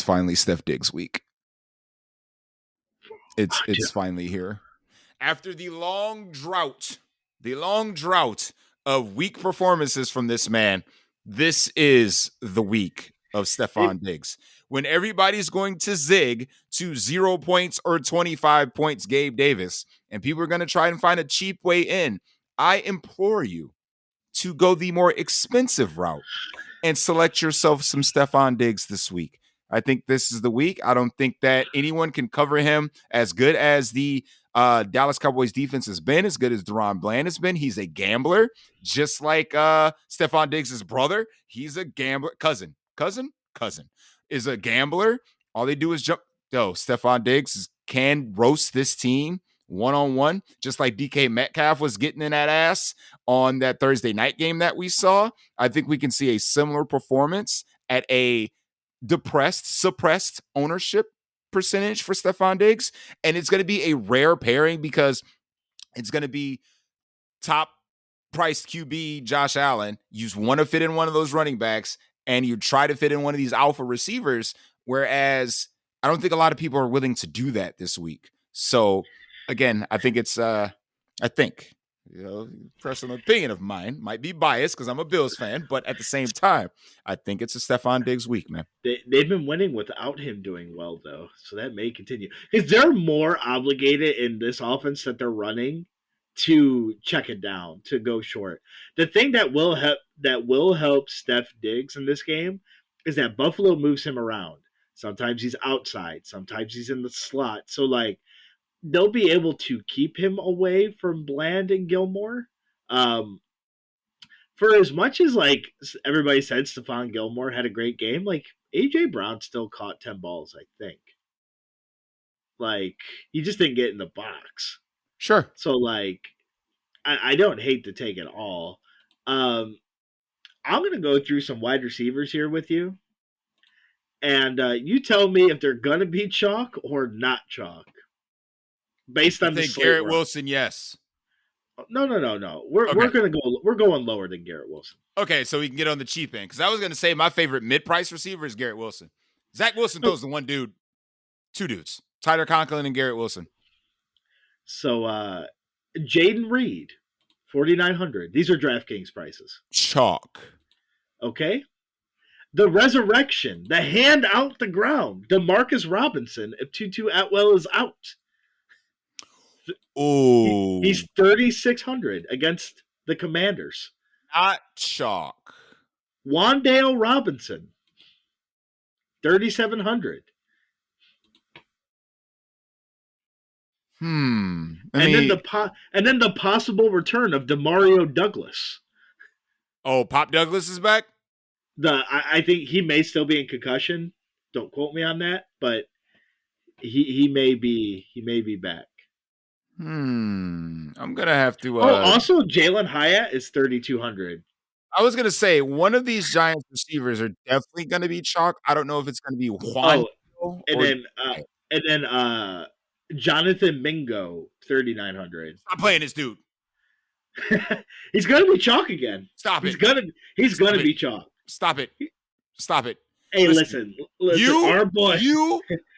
finally Steph Diggs week. It's finally here. After the long drought of weak performances from this man, this is the week of Stephon Diggs. When everybody's going to zig to 0 points or 25 points, Gabe Davis, and people are going to try and find a cheap way in, I implore you to go the more expensive route and select yourself some Stephon Diggs this week. I think this is the week. I don't think that anyone can cover him as good as the Dallas Cowboys defense has been, as good as Deron Bland has been. He's a gambler, just like Stephon Diggs' brother. He's a gambler. Cousin is a gambler. All they do is jump. Stephon Diggs can roast this team one-on-one, just like DK Metcalf was getting in that ass on that Thursday night game that we saw. I think we can see a similar performance at a suppressed ownership percentage for Stephon Diggs. And it's going to be a rare pairing because it's going to be top priced QB Josh Allen. You want to fit in one of those running backs and you try to fit in one of these alpha receivers. Whereas I don't think a lot of people are willing to do that this week. So again, I think it's, personal opinion of mine, might be biased because I'm a Bills fan, but at the same time, I think it's a Stephon Diggs week, man. They've been winning without him doing well, though, so that may continue. Because they're more obligated in this offense that they're running to check it down, to go short. The thing that will help Steph Diggs in this game is that Buffalo moves him around. Sometimes he's outside, sometimes he's in the slot. So, like, they'll be able to keep him away from Bland and Gilmore. For as much as like everybody said Stephon Gilmore had a great game, like AJ Brown still caught 10 balls, I think. Like he just didn't get in the box. Sure. So like I don't hate the take at all. I'm gonna go through some wide receivers here with you. And you tell me if they're gonna be chalk or not chalk. Based on the slate Garrett Wilson, yes. No. We're going lower than Garrett Wilson. Okay, so we can get on the cheap end. Because I was going to say my favorite mid-price receiver is Garrett Wilson. Zach Wilson throws the one dude, two dudes, Tyler Conklin and Garrett Wilson. So Jaden Reed, 4,900. These are DraftKings prices. Chalk. Okay. The resurrection, the hand out the ground, DeMarcus Robinson if Tutu Atwell is out. Oh, he's 3,600 against the Commanders. Not chalk. Wan'Dale Robinson, 3,700. And then the possible return of Demario Douglas. Oh, Pop Douglas is back? I think he may still be in concussion. Don't quote me on that, but he may be back. I'm gonna have to. Also Jalen Hyatt is 3,200. I was gonna say one of these Giants receivers are definitely gonna be chalk. I don't know if it's gonna be Juan Oh, and or. then Jonathan Mingo 3,900. Stop playing this dude. He's gonna be chalk again. Stop He's it. gonna be chalk. Stop it. Stop it. Hey, listen, our boy.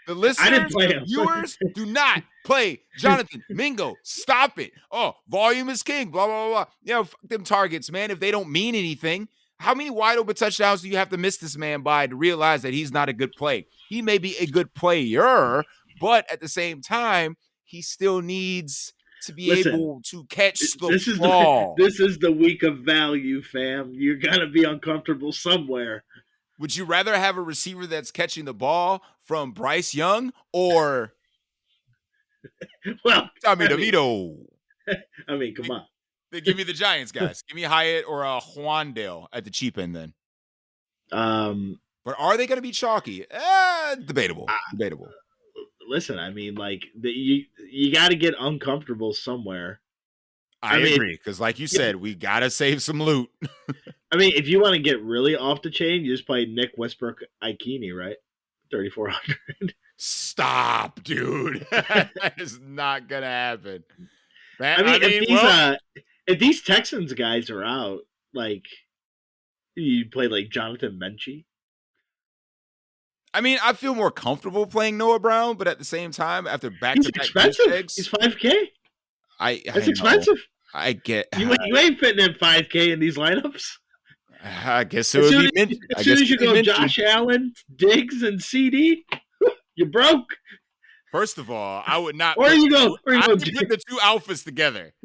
The listeners, I didn't play the him. viewers, do not play Jonathan Mingo. Stop it. Oh, volume is king. Blah, blah, blah, blah. Fuck them targets, man. If they don't mean anything, how many wide open touchdowns do you have to miss this man by to realize that he's not a good play? He may be a good player, but at the same time, he still needs to be able to catch the ball. This is the week of value, fam. You're gonna be uncomfortable somewhere. Would you rather have a receiver that's catching the ball from Bryce Young or Tommy DeVito? I mean, come on. Then give me the Giants, guys. Give me Hyatt or Juandale at the cheap end then. But are they going to be chalky? Debatable. Debatable. Listen, I mean, like you got to get uncomfortable somewhere. I agree, because like you said, we got to save some loot. I mean, if you want to get really off the chain, you just play Nick Westbrook Ikini, right? 3,400. Stop, dude. That is not going to happen. If these Texans guys are out, like, you play like Jonathan Menchie. I mean, I feel more comfortable playing Noah Brown, but at the same time, after back-to-back expensive. He's $5K. That's expensive. I get you ain't fitting in $5K in these lineups. I guess it would be mentioned. As soon as you go Josh Allen, Diggs, and CD, you're broke. First of all, I would not. Or you go. Put the two alphas together.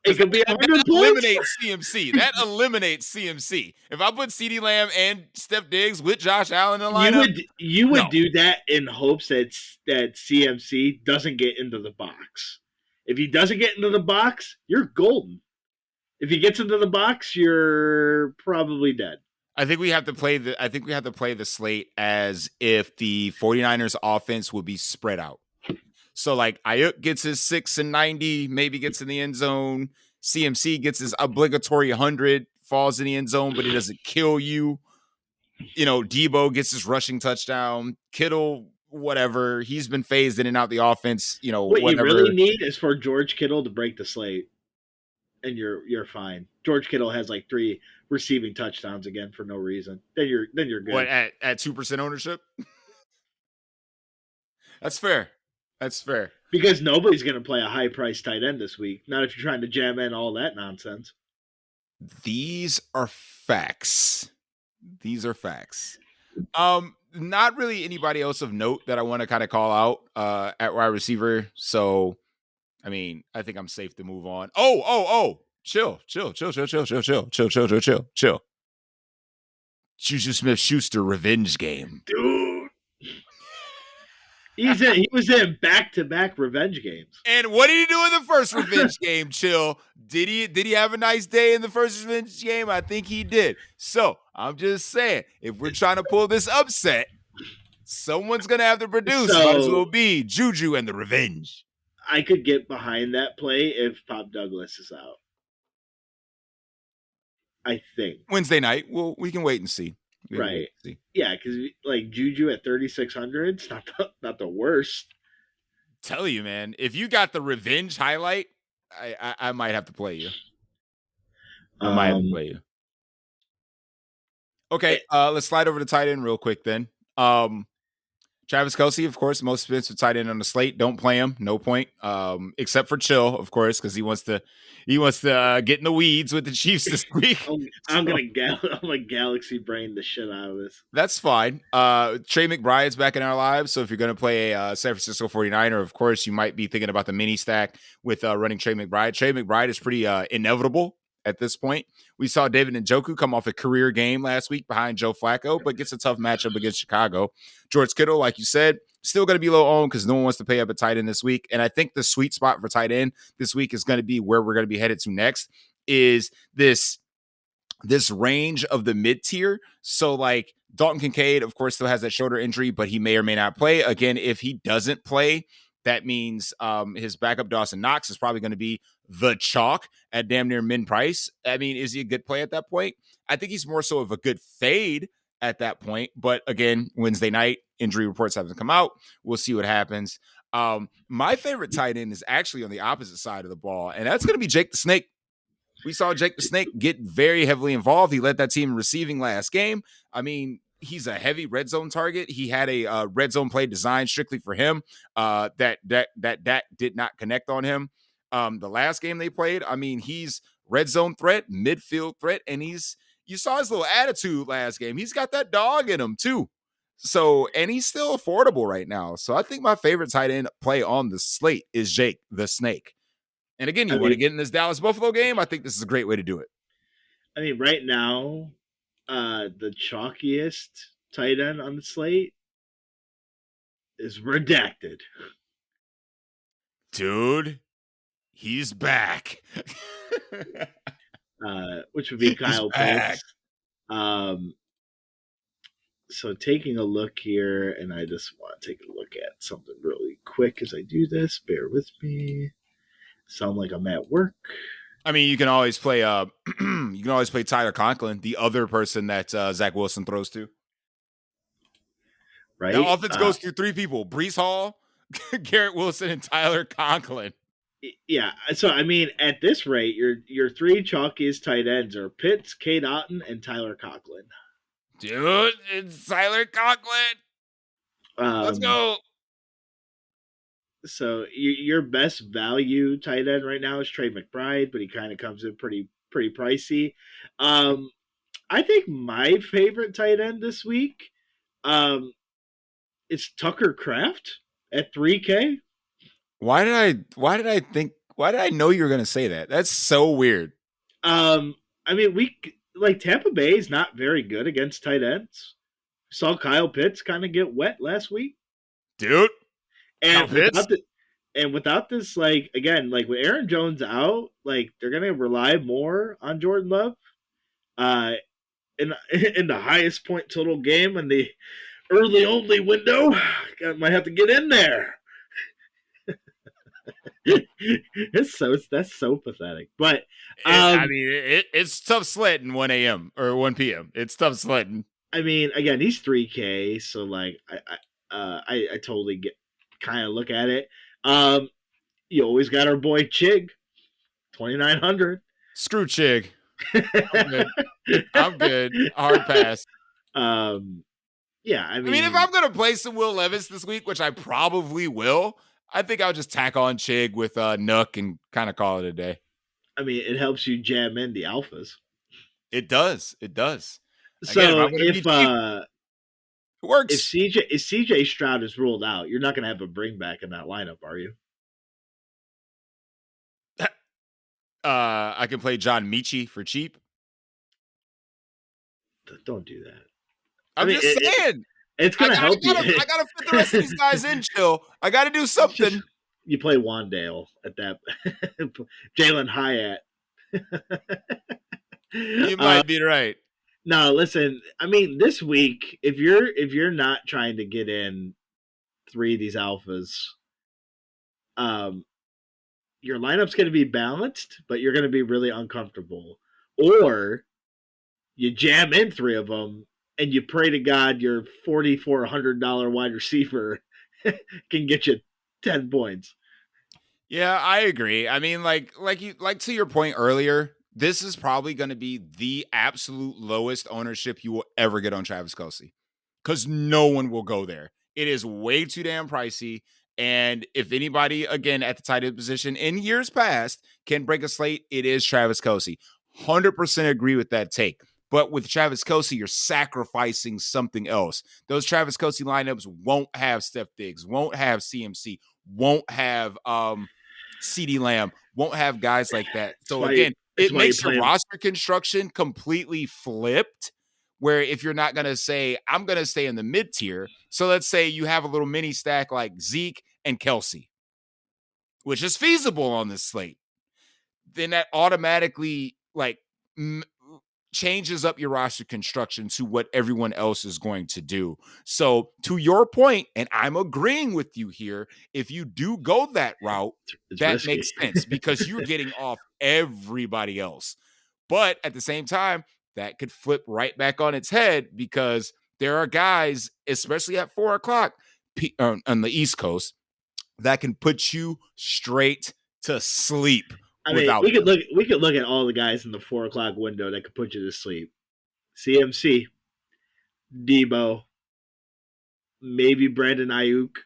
It could be that eliminates CMC. That eliminates CMC. If I put CeeDee Lamb and Steph Diggs with Josh Allen in the lineup, you would do that in hopes that CMC doesn't get into the box. If he doesn't get into the box, you're golden. If he gets into the box, you're probably dead. I think we have to play the slate as if the 49ers offense would be spread out. So like Ayuk gets his 6 and 90, maybe gets in the end zone. CMC gets his obligatory 100, falls in the end zone, but he doesn't kill you. Debo gets his rushing touchdown. Kittle, whatever. He's been phased in and out the offense. What you really need is for George Kittle to break the slate, and you're fine. George Kittle has like 3 receiving touchdowns again for no reason. Then you're good. What, at 2% ownership? That's fair. That's fair. Because nobody's going to play a high-priced tight end this week. Not if you're trying to jam in all that nonsense. These are facts. Not really anybody else of note that I want to kind of call out at wide receiver. So, I mean, I think I'm safe to move on. Oh. Chill. Juju Smith-Schuster revenge game. Dude. He was in back-to-back revenge games. And what did he do in the first revenge game, Chill? Did he have a nice day in the first revenge game? I think he did. So, I'm just saying, if we're trying to pull this upset, someone's going to have to produce. Might as well be Juju and the revenge. I could get behind that play if Pop Douglas is out. I think. Wednesday night, we can wait and see. Right. Yeah, because like Juju at 3,600, it's not the worst. Tell you, man, if you got the revenge highlight, I might have to play you. Okay, let's slide over to tight end real quick then. Travis Kelsey, of course, most expensive tight end on the slate. Don't play him, no point. Except for Chill, of course, because he wants to get in the weeds with the Chiefs this week. I'm gonna galaxy brain the shit out of this. That's fine. Trey McBride's back in our lives, so if you're gonna play a San Francisco 49er, of course, you might be thinking about the mini stack with running Trey McBride. Trey McBride is pretty inevitable at this point. We saw David Njoku come off a career game last week behind Joe Flacco, but gets a tough matchup against Chicago. George Kittle, like you said, still going to be low owned because no one wants to pay up a tight end this week. And I think the sweet spot for tight end this week is going to be where we're going to be headed to next is this range of the mid tier. So like Dalton Kincaid, of course, still has that shoulder injury, but he may or may not play. Again, if he doesn't play, that means his backup Dawson Knox is probably going to be the chalk at damn near min price. I mean, is he a good play at that point? I think he's more so of a good fade at that point. But again, Wednesday night, injury reports haven't come out. We'll see what happens. My favorite tight end is actually on the opposite side of the ball, and that's going to be Jake the Snake. We saw Jake the Snake get very heavily involved. He led that team in receiving last game. I mean, he's a heavy red zone target. He had a red zone play designed strictly for him that did not connect on him. The last game they played, I mean, he's red zone threat, midfield threat, and you saw his little attitude last game. He's got that dog in him too. So, and he's still affordable right now. So I think my favorite tight end play on the slate is Jake the Snake. And again, you want to get in this Dallas Buffalo game? I think this is a great way to do it. I mean, right now, the chalkiest tight end on the slate is redacted. Dude, he's back. Which would be Kyle Pitts. So taking a look here, and I just want to take a look at something really quick as I do this. Bear with me. Sound like I'm at work. I mean, you can always play Tyler Conklin, the other person that Zach Wilson throws to. Right. The offense goes through three people: Breece Hall, Garrett Wilson, and Tyler Conklin. Yeah. So I mean, at this rate, your three chalkiest tight ends are Pitts, Cade Otton, and Tyler Conklin. Dude, it's Tyler Conklin. Let's go. So your best value tight end right now is Trey McBride, but he kind of comes in pretty pricey. I think my favorite tight end this week is Tucker Kraft at 3K. Why did I know you were going to say that? That's so weird. I mean, Tampa Bay is not very good against tight ends. Saw Kyle Pitts kind of get wet last week. Dude. And without this, like, again, like with Aaron Jones out, like they're gonna rely more on Jordan Love. In the highest point total game in the early only window, might have to get in there. That's so pathetic. But I mean, it's tough sledding 1 a.m. or 1 p.m. It's tough sledding. I mean, again, he's 3K, so like I totally get kind of look at it. You always got our boy Chig, 2,900. Screw Chig. I'm good. Hard pass. Yeah, I mean, if I'm gonna play some Will Levis this week, which I probably will, I think I'll just tack on Chig with Nook and kind of call it a day. I mean, it helps you jam in the alphas. It does. So Again, it works. If CJ Stroud is ruled out, you're not going to have a bring back in that lineup, are you? I can play John Michie for cheap. Don't do that. I'm just saying. It's going to help you. I got to fit the rest of these guys in, chill. I got to do something. You play Wandale at that. Jalen Hyatt. You might be right. No, listen. I mean, this week, if you're not trying to get in 3 of these alphas, your lineup's going to be balanced, but you're going to be really uncomfortable. Or you jam in 3 of them and you pray to God your $4,400 wide receiver can get you 10 points. Yeah, I agree. I mean, like to your point earlier, this is probably going to be the absolute lowest ownership you will ever get on Travis Kelsey, because no one will go there. It is way too damn pricey. And if anybody, again, at the tight end position in years past can break a slate, it is Travis Kelsey. 100% agree with that take. But with Travis Kelsey, you're sacrificing something else. Those Travis Kelsey lineups won't have Steph Diggs, won't have CMC, won't have CeeDee Lamb, won't have guys like that. So again, it makes your roster construction completely flipped, where if you're not going to say, I'm going to stay in the mid tier. So let's say you have a little mini stack like Zeke and Kelsey, which is feasible on this slate. Then that automatically changes up your roster construction to what everyone else is going to do. So to your point, and I'm agreeing with you here, if you do go that route, It's that risky. makes sense because you're getting off everybody else. But at the same time, that could flip right back on its head because there are guys, especially at 4:00 on the East Coast, that can put you straight to sleep I mean, without them. we could look at all the guys in the 4 o'clock window that could put you to sleep. CMC, Debo, maybe Brandon Ayuk.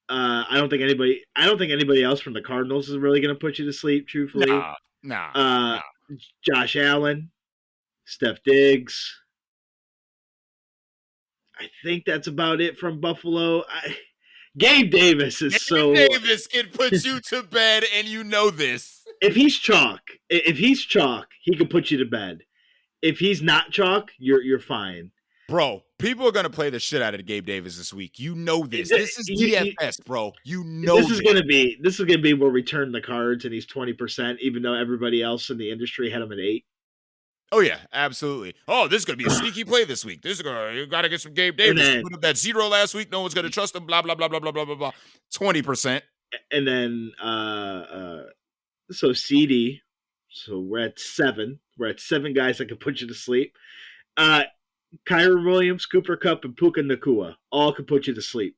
I don't think anybody. I don't think anybody else from the Cardinals is really going to put you to sleep. Truthfully, Nah, nah, uh, nah. Josh Allen, Steph Diggs. I think that's about it from Buffalo. Gabe Davis is Gabe so. Davis can put you to bed, and you know this. If he's chalk, he can put you to bed. If he's not chalk, you're fine. Bro, people are going to play the shit out of Gabe Davis this week. You know this. This is DFS, bro. You know this is gonna be where we turn the cards and he's 20%, even though everybody else in the industry had him at 8. Oh, yeah, absolutely. Oh, this is going to be a sneaky play this week. You got to get some Gabe Davis. Then, Put up that 0 last week. No one's going to trust him. Blah, blah, blah, blah, blah, blah, blah, blah. 20%. and then so CD. So we're at 7. We're at 7 guys that can put you to sleep. Kyron Williams, Cooper Kupp, and Puka Nakua all can put you to sleep.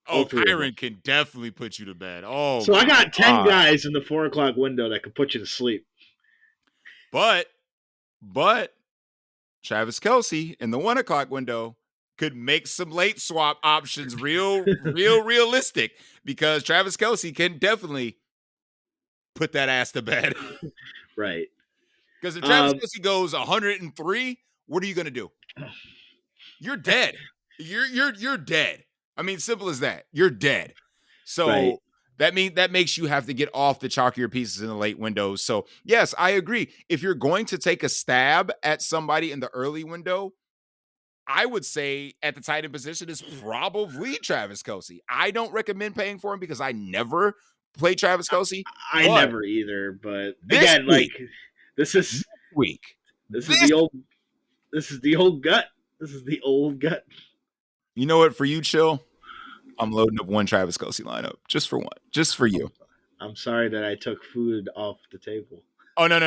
Oh, Kyron can definitely put you to bed. Oh, so I got 10 guys in the 4 o'clock window that can put you to sleep. But Travis Kelsey in the 1 o'clock window could make some late swap options realistic because Travis Kelsey can definitely put that ass to bed. Right. Because if Travis Kelsey goes 103, what are you gonna do? You're dead. You're dead. I mean, simple as that. You're dead. So right. that makes you have to get off the chalkier pieces in the late windows. So yes, I agree. If you're going to take a stab at somebody in the early window, I would say at the tight end position is probably Travis Kelsey. I don't recommend paying for him because I never play Travis Kelsey. I never either. But again, week, this is the old gut. This is the old gut. You know what? For you, Chill, I'm loading up one Travis Kelsey lineup just for one, just for you. I'm sorry that I took food off the table. Oh no!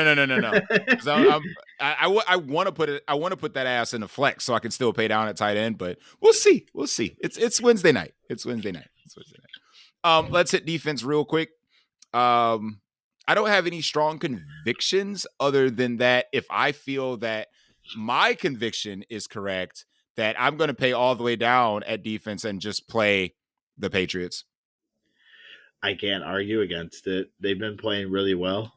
I want to put it. I want to put that ass in the flex so I can still pay down at tight end. But we'll see. It's Wednesday night. Let's hit defense real quick. I don't have any strong convictions other than that. If I feel that my conviction is correct, that I'm going to pay all the way down at defense and just play the Patriots. I can't argue against it. They've been playing really well.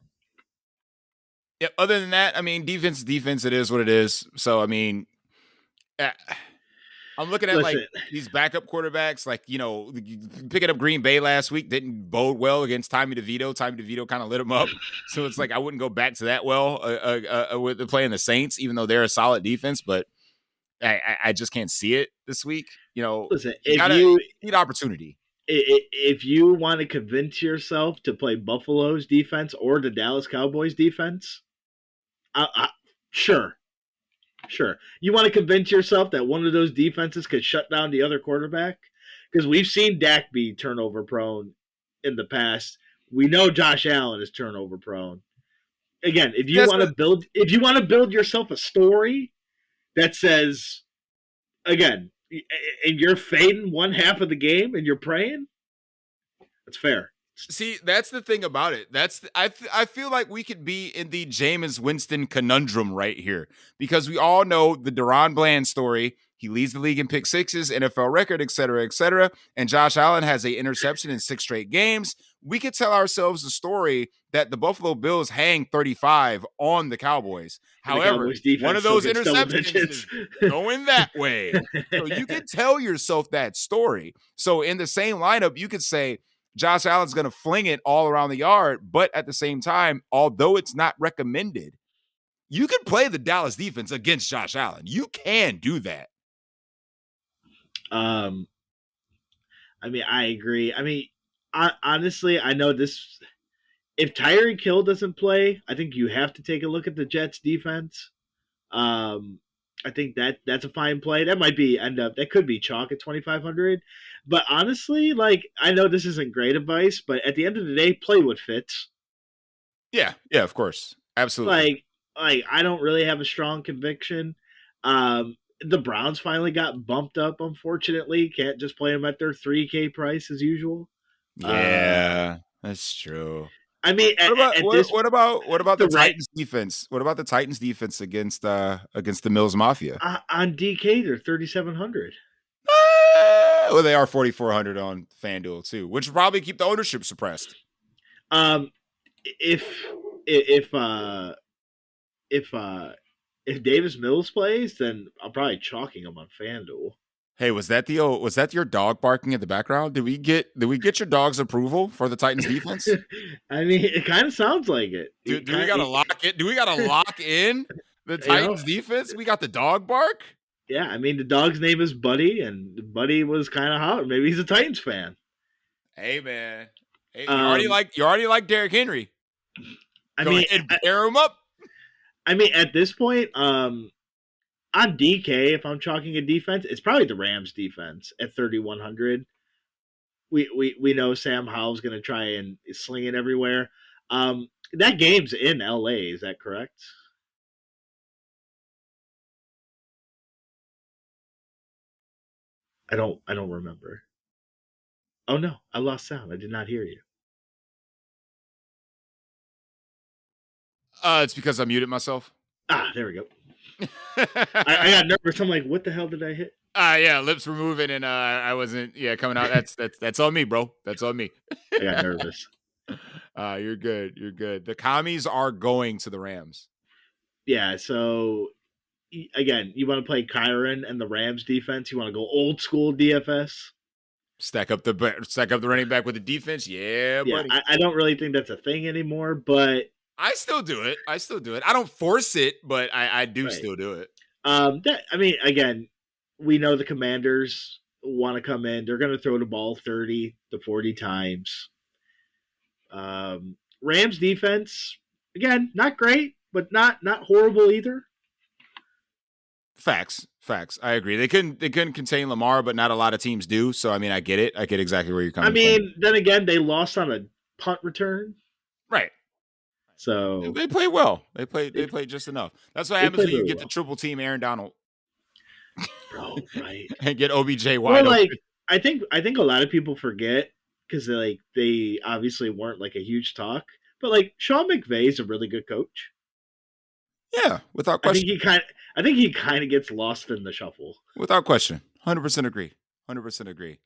Yeah. Other than that, I mean, defense, it is what it is. So, I mean, I'm looking at like these backup quarterbacks, like, you know, picking up Green Bay last week didn't bode well against Tommy DeVito. Tommy DeVito kind of lit him up. So it's like I wouldn't go back to that well with playing the Saints, even though they're a solid defense. But I just can't see it this week. You know, you need opportunity. If you want to convince yourself to play Buffalo's defense or the Dallas Cowboys defense, sure. You want to convince yourself that one of those defenses could shut down the other quarterback? Because we've seen Dak be turnover prone in the past. We know Josh Allen is turnover prone. Again, if you want to build yourself a story that says, again, and you're fading one half of the game and you're praying, that's fair. See, that's the thing about it. I feel like we could be in the Jameis Winston conundrum right here because we all know the Deron Bland story. He leads the league in pick sixes, NFL record, et cetera, et cetera. And Josh Allen has an interception in 6 straight games. We could tell ourselves a story that the Buffalo Bills hang 35 on the Cowboys. However, one of those interceptions is going that way. So you could tell yourself that story. So in the same lineup, you could say, Josh Allen's going to fling it all around the yard, but at the same time, although it's not recommended, you can play the Dallas defense against Josh Allen. You can do that. I mean, I agree. I mean, honestly, I know this If Tyreek Hill doesn't play, I think you have to take a look at the Jets defense. Um, I think that's a fine play. That might be end up that could be chalk at 2,500. But honestly, like I know this isn't great advice, but at the end of the day, play what fits. Yeah, of course, absolutely. Like I don't really have a strong conviction. The Browns finally got bumped up. Unfortunately, can't just play them at their 3K price as usual. Uh, Yeah, that's true. I mean, What about at this what about the the right Titans defense? What about the Titans defense against the Mills Mafia? on DK, they're 3,700. Well, they are 4,400 on FanDuel too, which will probably keep the ownership suppressed. Um, if if uh if uh if Davis Mills plays, then I'm probably chalking him on FanDuel. Hey, was that your dog barking in the background? Did we get your dog's approval for the Titans defense? I mean, it kind of sounds like it. Do we gotta lock it? Do we gotta lock in the You know, Titans defense? We got the dog bark. yeah. I mean, the dog's name is Buddy, and Buddy was kind of hot. Maybe he's a Titans fan. Hey man, hey, Um, you already like Derrick Henry. I Go mean, ahead and pair him up. I mean, at this point, on DK, if I'm chalking a defense, it's probably the Rams defense at 3,100. We know Sam Howell's going to try and sling it everywhere. That game's in LA. Is that correct? I don't remember. Oh no, I lost sound. I did not hear you. It's because I muted myself. Ah, there we go. I got nervous. I'm like, what the hell did I hit? Yeah, lips were moving and I wasn't coming out. That's on me, bro. That's on me. I got nervous. You're good. You're good. The commies are going to the Rams. Yeah. So again, you want to play Kyron and the Rams defense. You want to go old school DFS. Stack up the running back with the defense. Yeah, Yeah, buddy. I don't really think that's a thing anymore, but I still do it. I don't force it, but I do right. still do it. That I mean, again, we know the Commanders want to come in. They're going to throw the ball 30 to 40 times. Rams defense, again, not great, but not horrible either. Facts. I agree. They couldn't contain Lamar, but not a lot of teams do. So I mean, I get it. I get exactly where you're I coming from. mean, then again, they lost on a punt return, Right. so They played well. They played just enough. That's what they happens played when you really get the well, triple team Aaron Donald bro. Right? and get OBJ Well, wide like open. I think a lot of people forget because they obviously weren't like a huge talk, but like Sean McVay is a really good coach. Yeah, without I think question. he kind I think he kind of gets lost in the shuffle. Without question. 100% agree. 100% agree.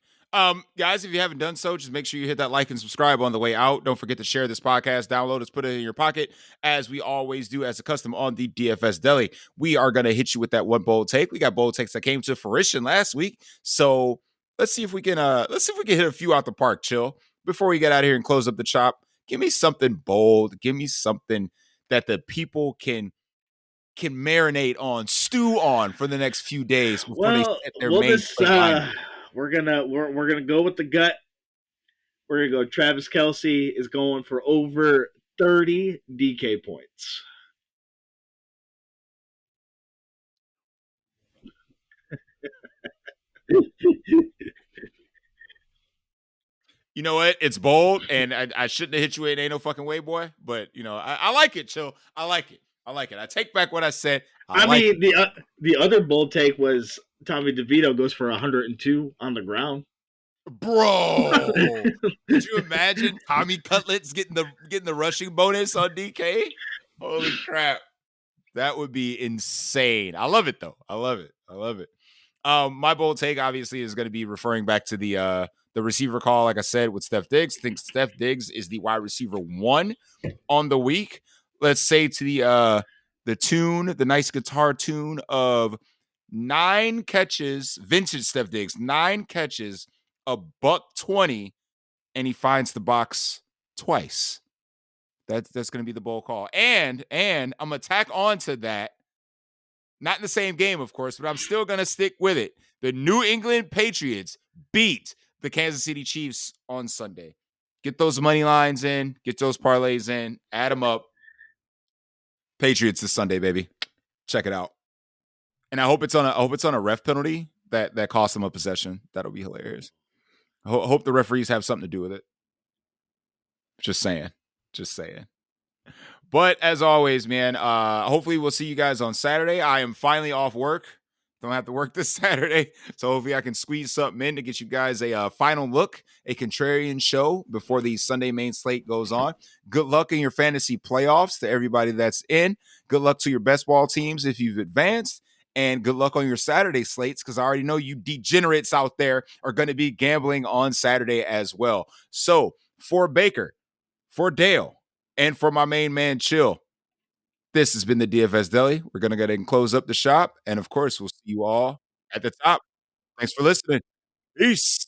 Guys, if you haven't done so, just make sure you hit that like and subscribe on the way out. Don't forget to share this podcast, download it, put it in your pocket, as we always do as a custom on the DFS Deli. We are going to hit you with that one bold take. We got bold takes that came to fruition last week. So let's see if we can hit a few out the park, chill. Before we get out of here and close up the shop, give me something bold. Give me something that the people can marinate on, stew on for the next few days before they Well, set their we'll main just slate lineup. we're gonna go with the gut. We're gonna go. Travis Kelsey is going for over 30 DK points. You know what? It's bold, and I shouldn't have hit you in ain't no fucking way, boy. But I like it, chill. I like it. I take back what I said. I I like mean, the other bold take was Tommy DeVito goes for 102 on the ground. it, bro. Could you imagine Tommy Cutlets getting the rushing bonus on DK? Holy crap, that would be insane. I love it though. I love it. My bold take obviously is going to be referring back to the receiver call, like I said, with Steph Diggs. I think Steph Diggs is the wide receiver 1 on the week. Let's say to the nice guitar tune of 9 catches, vintage Steph Diggs, 9 catches, $120, and he finds the box twice. That's going to be the bold call. And I'm gonna tack on to that. Not in the same game, of course, but I'm still going to stick with it. The New England Patriots beat the Kansas City Chiefs on Sunday. Get those money lines in, get those parlays in, add them up. Patriots this Sunday, baby. Check it out. And I hope it's on a ref penalty that costs them a possession. That'll be hilarious. Hope the referees have something to do with it. Just saying. Just saying. But as always, man, hopefully we'll see you guys on Saturday. I am finally off work. Don't have to work this Saturday. So hopefully I can squeeze something in to get you guys a final look, a contrarian show before the Sunday main slate goes on. Good luck in your fantasy playoffs to everybody that's in. Good luck to your best ball teams if you've advanced. And good luck on your Saturday slates, because I already know you degenerates out there are going to be gambling on Saturday as well. So for Baker, for Dale, and for my main man, Chill, this has been the DFS Deli. We're going to go ahead and close up the shop. And of course, we'll see you all at the top. Thanks for listening. Peace.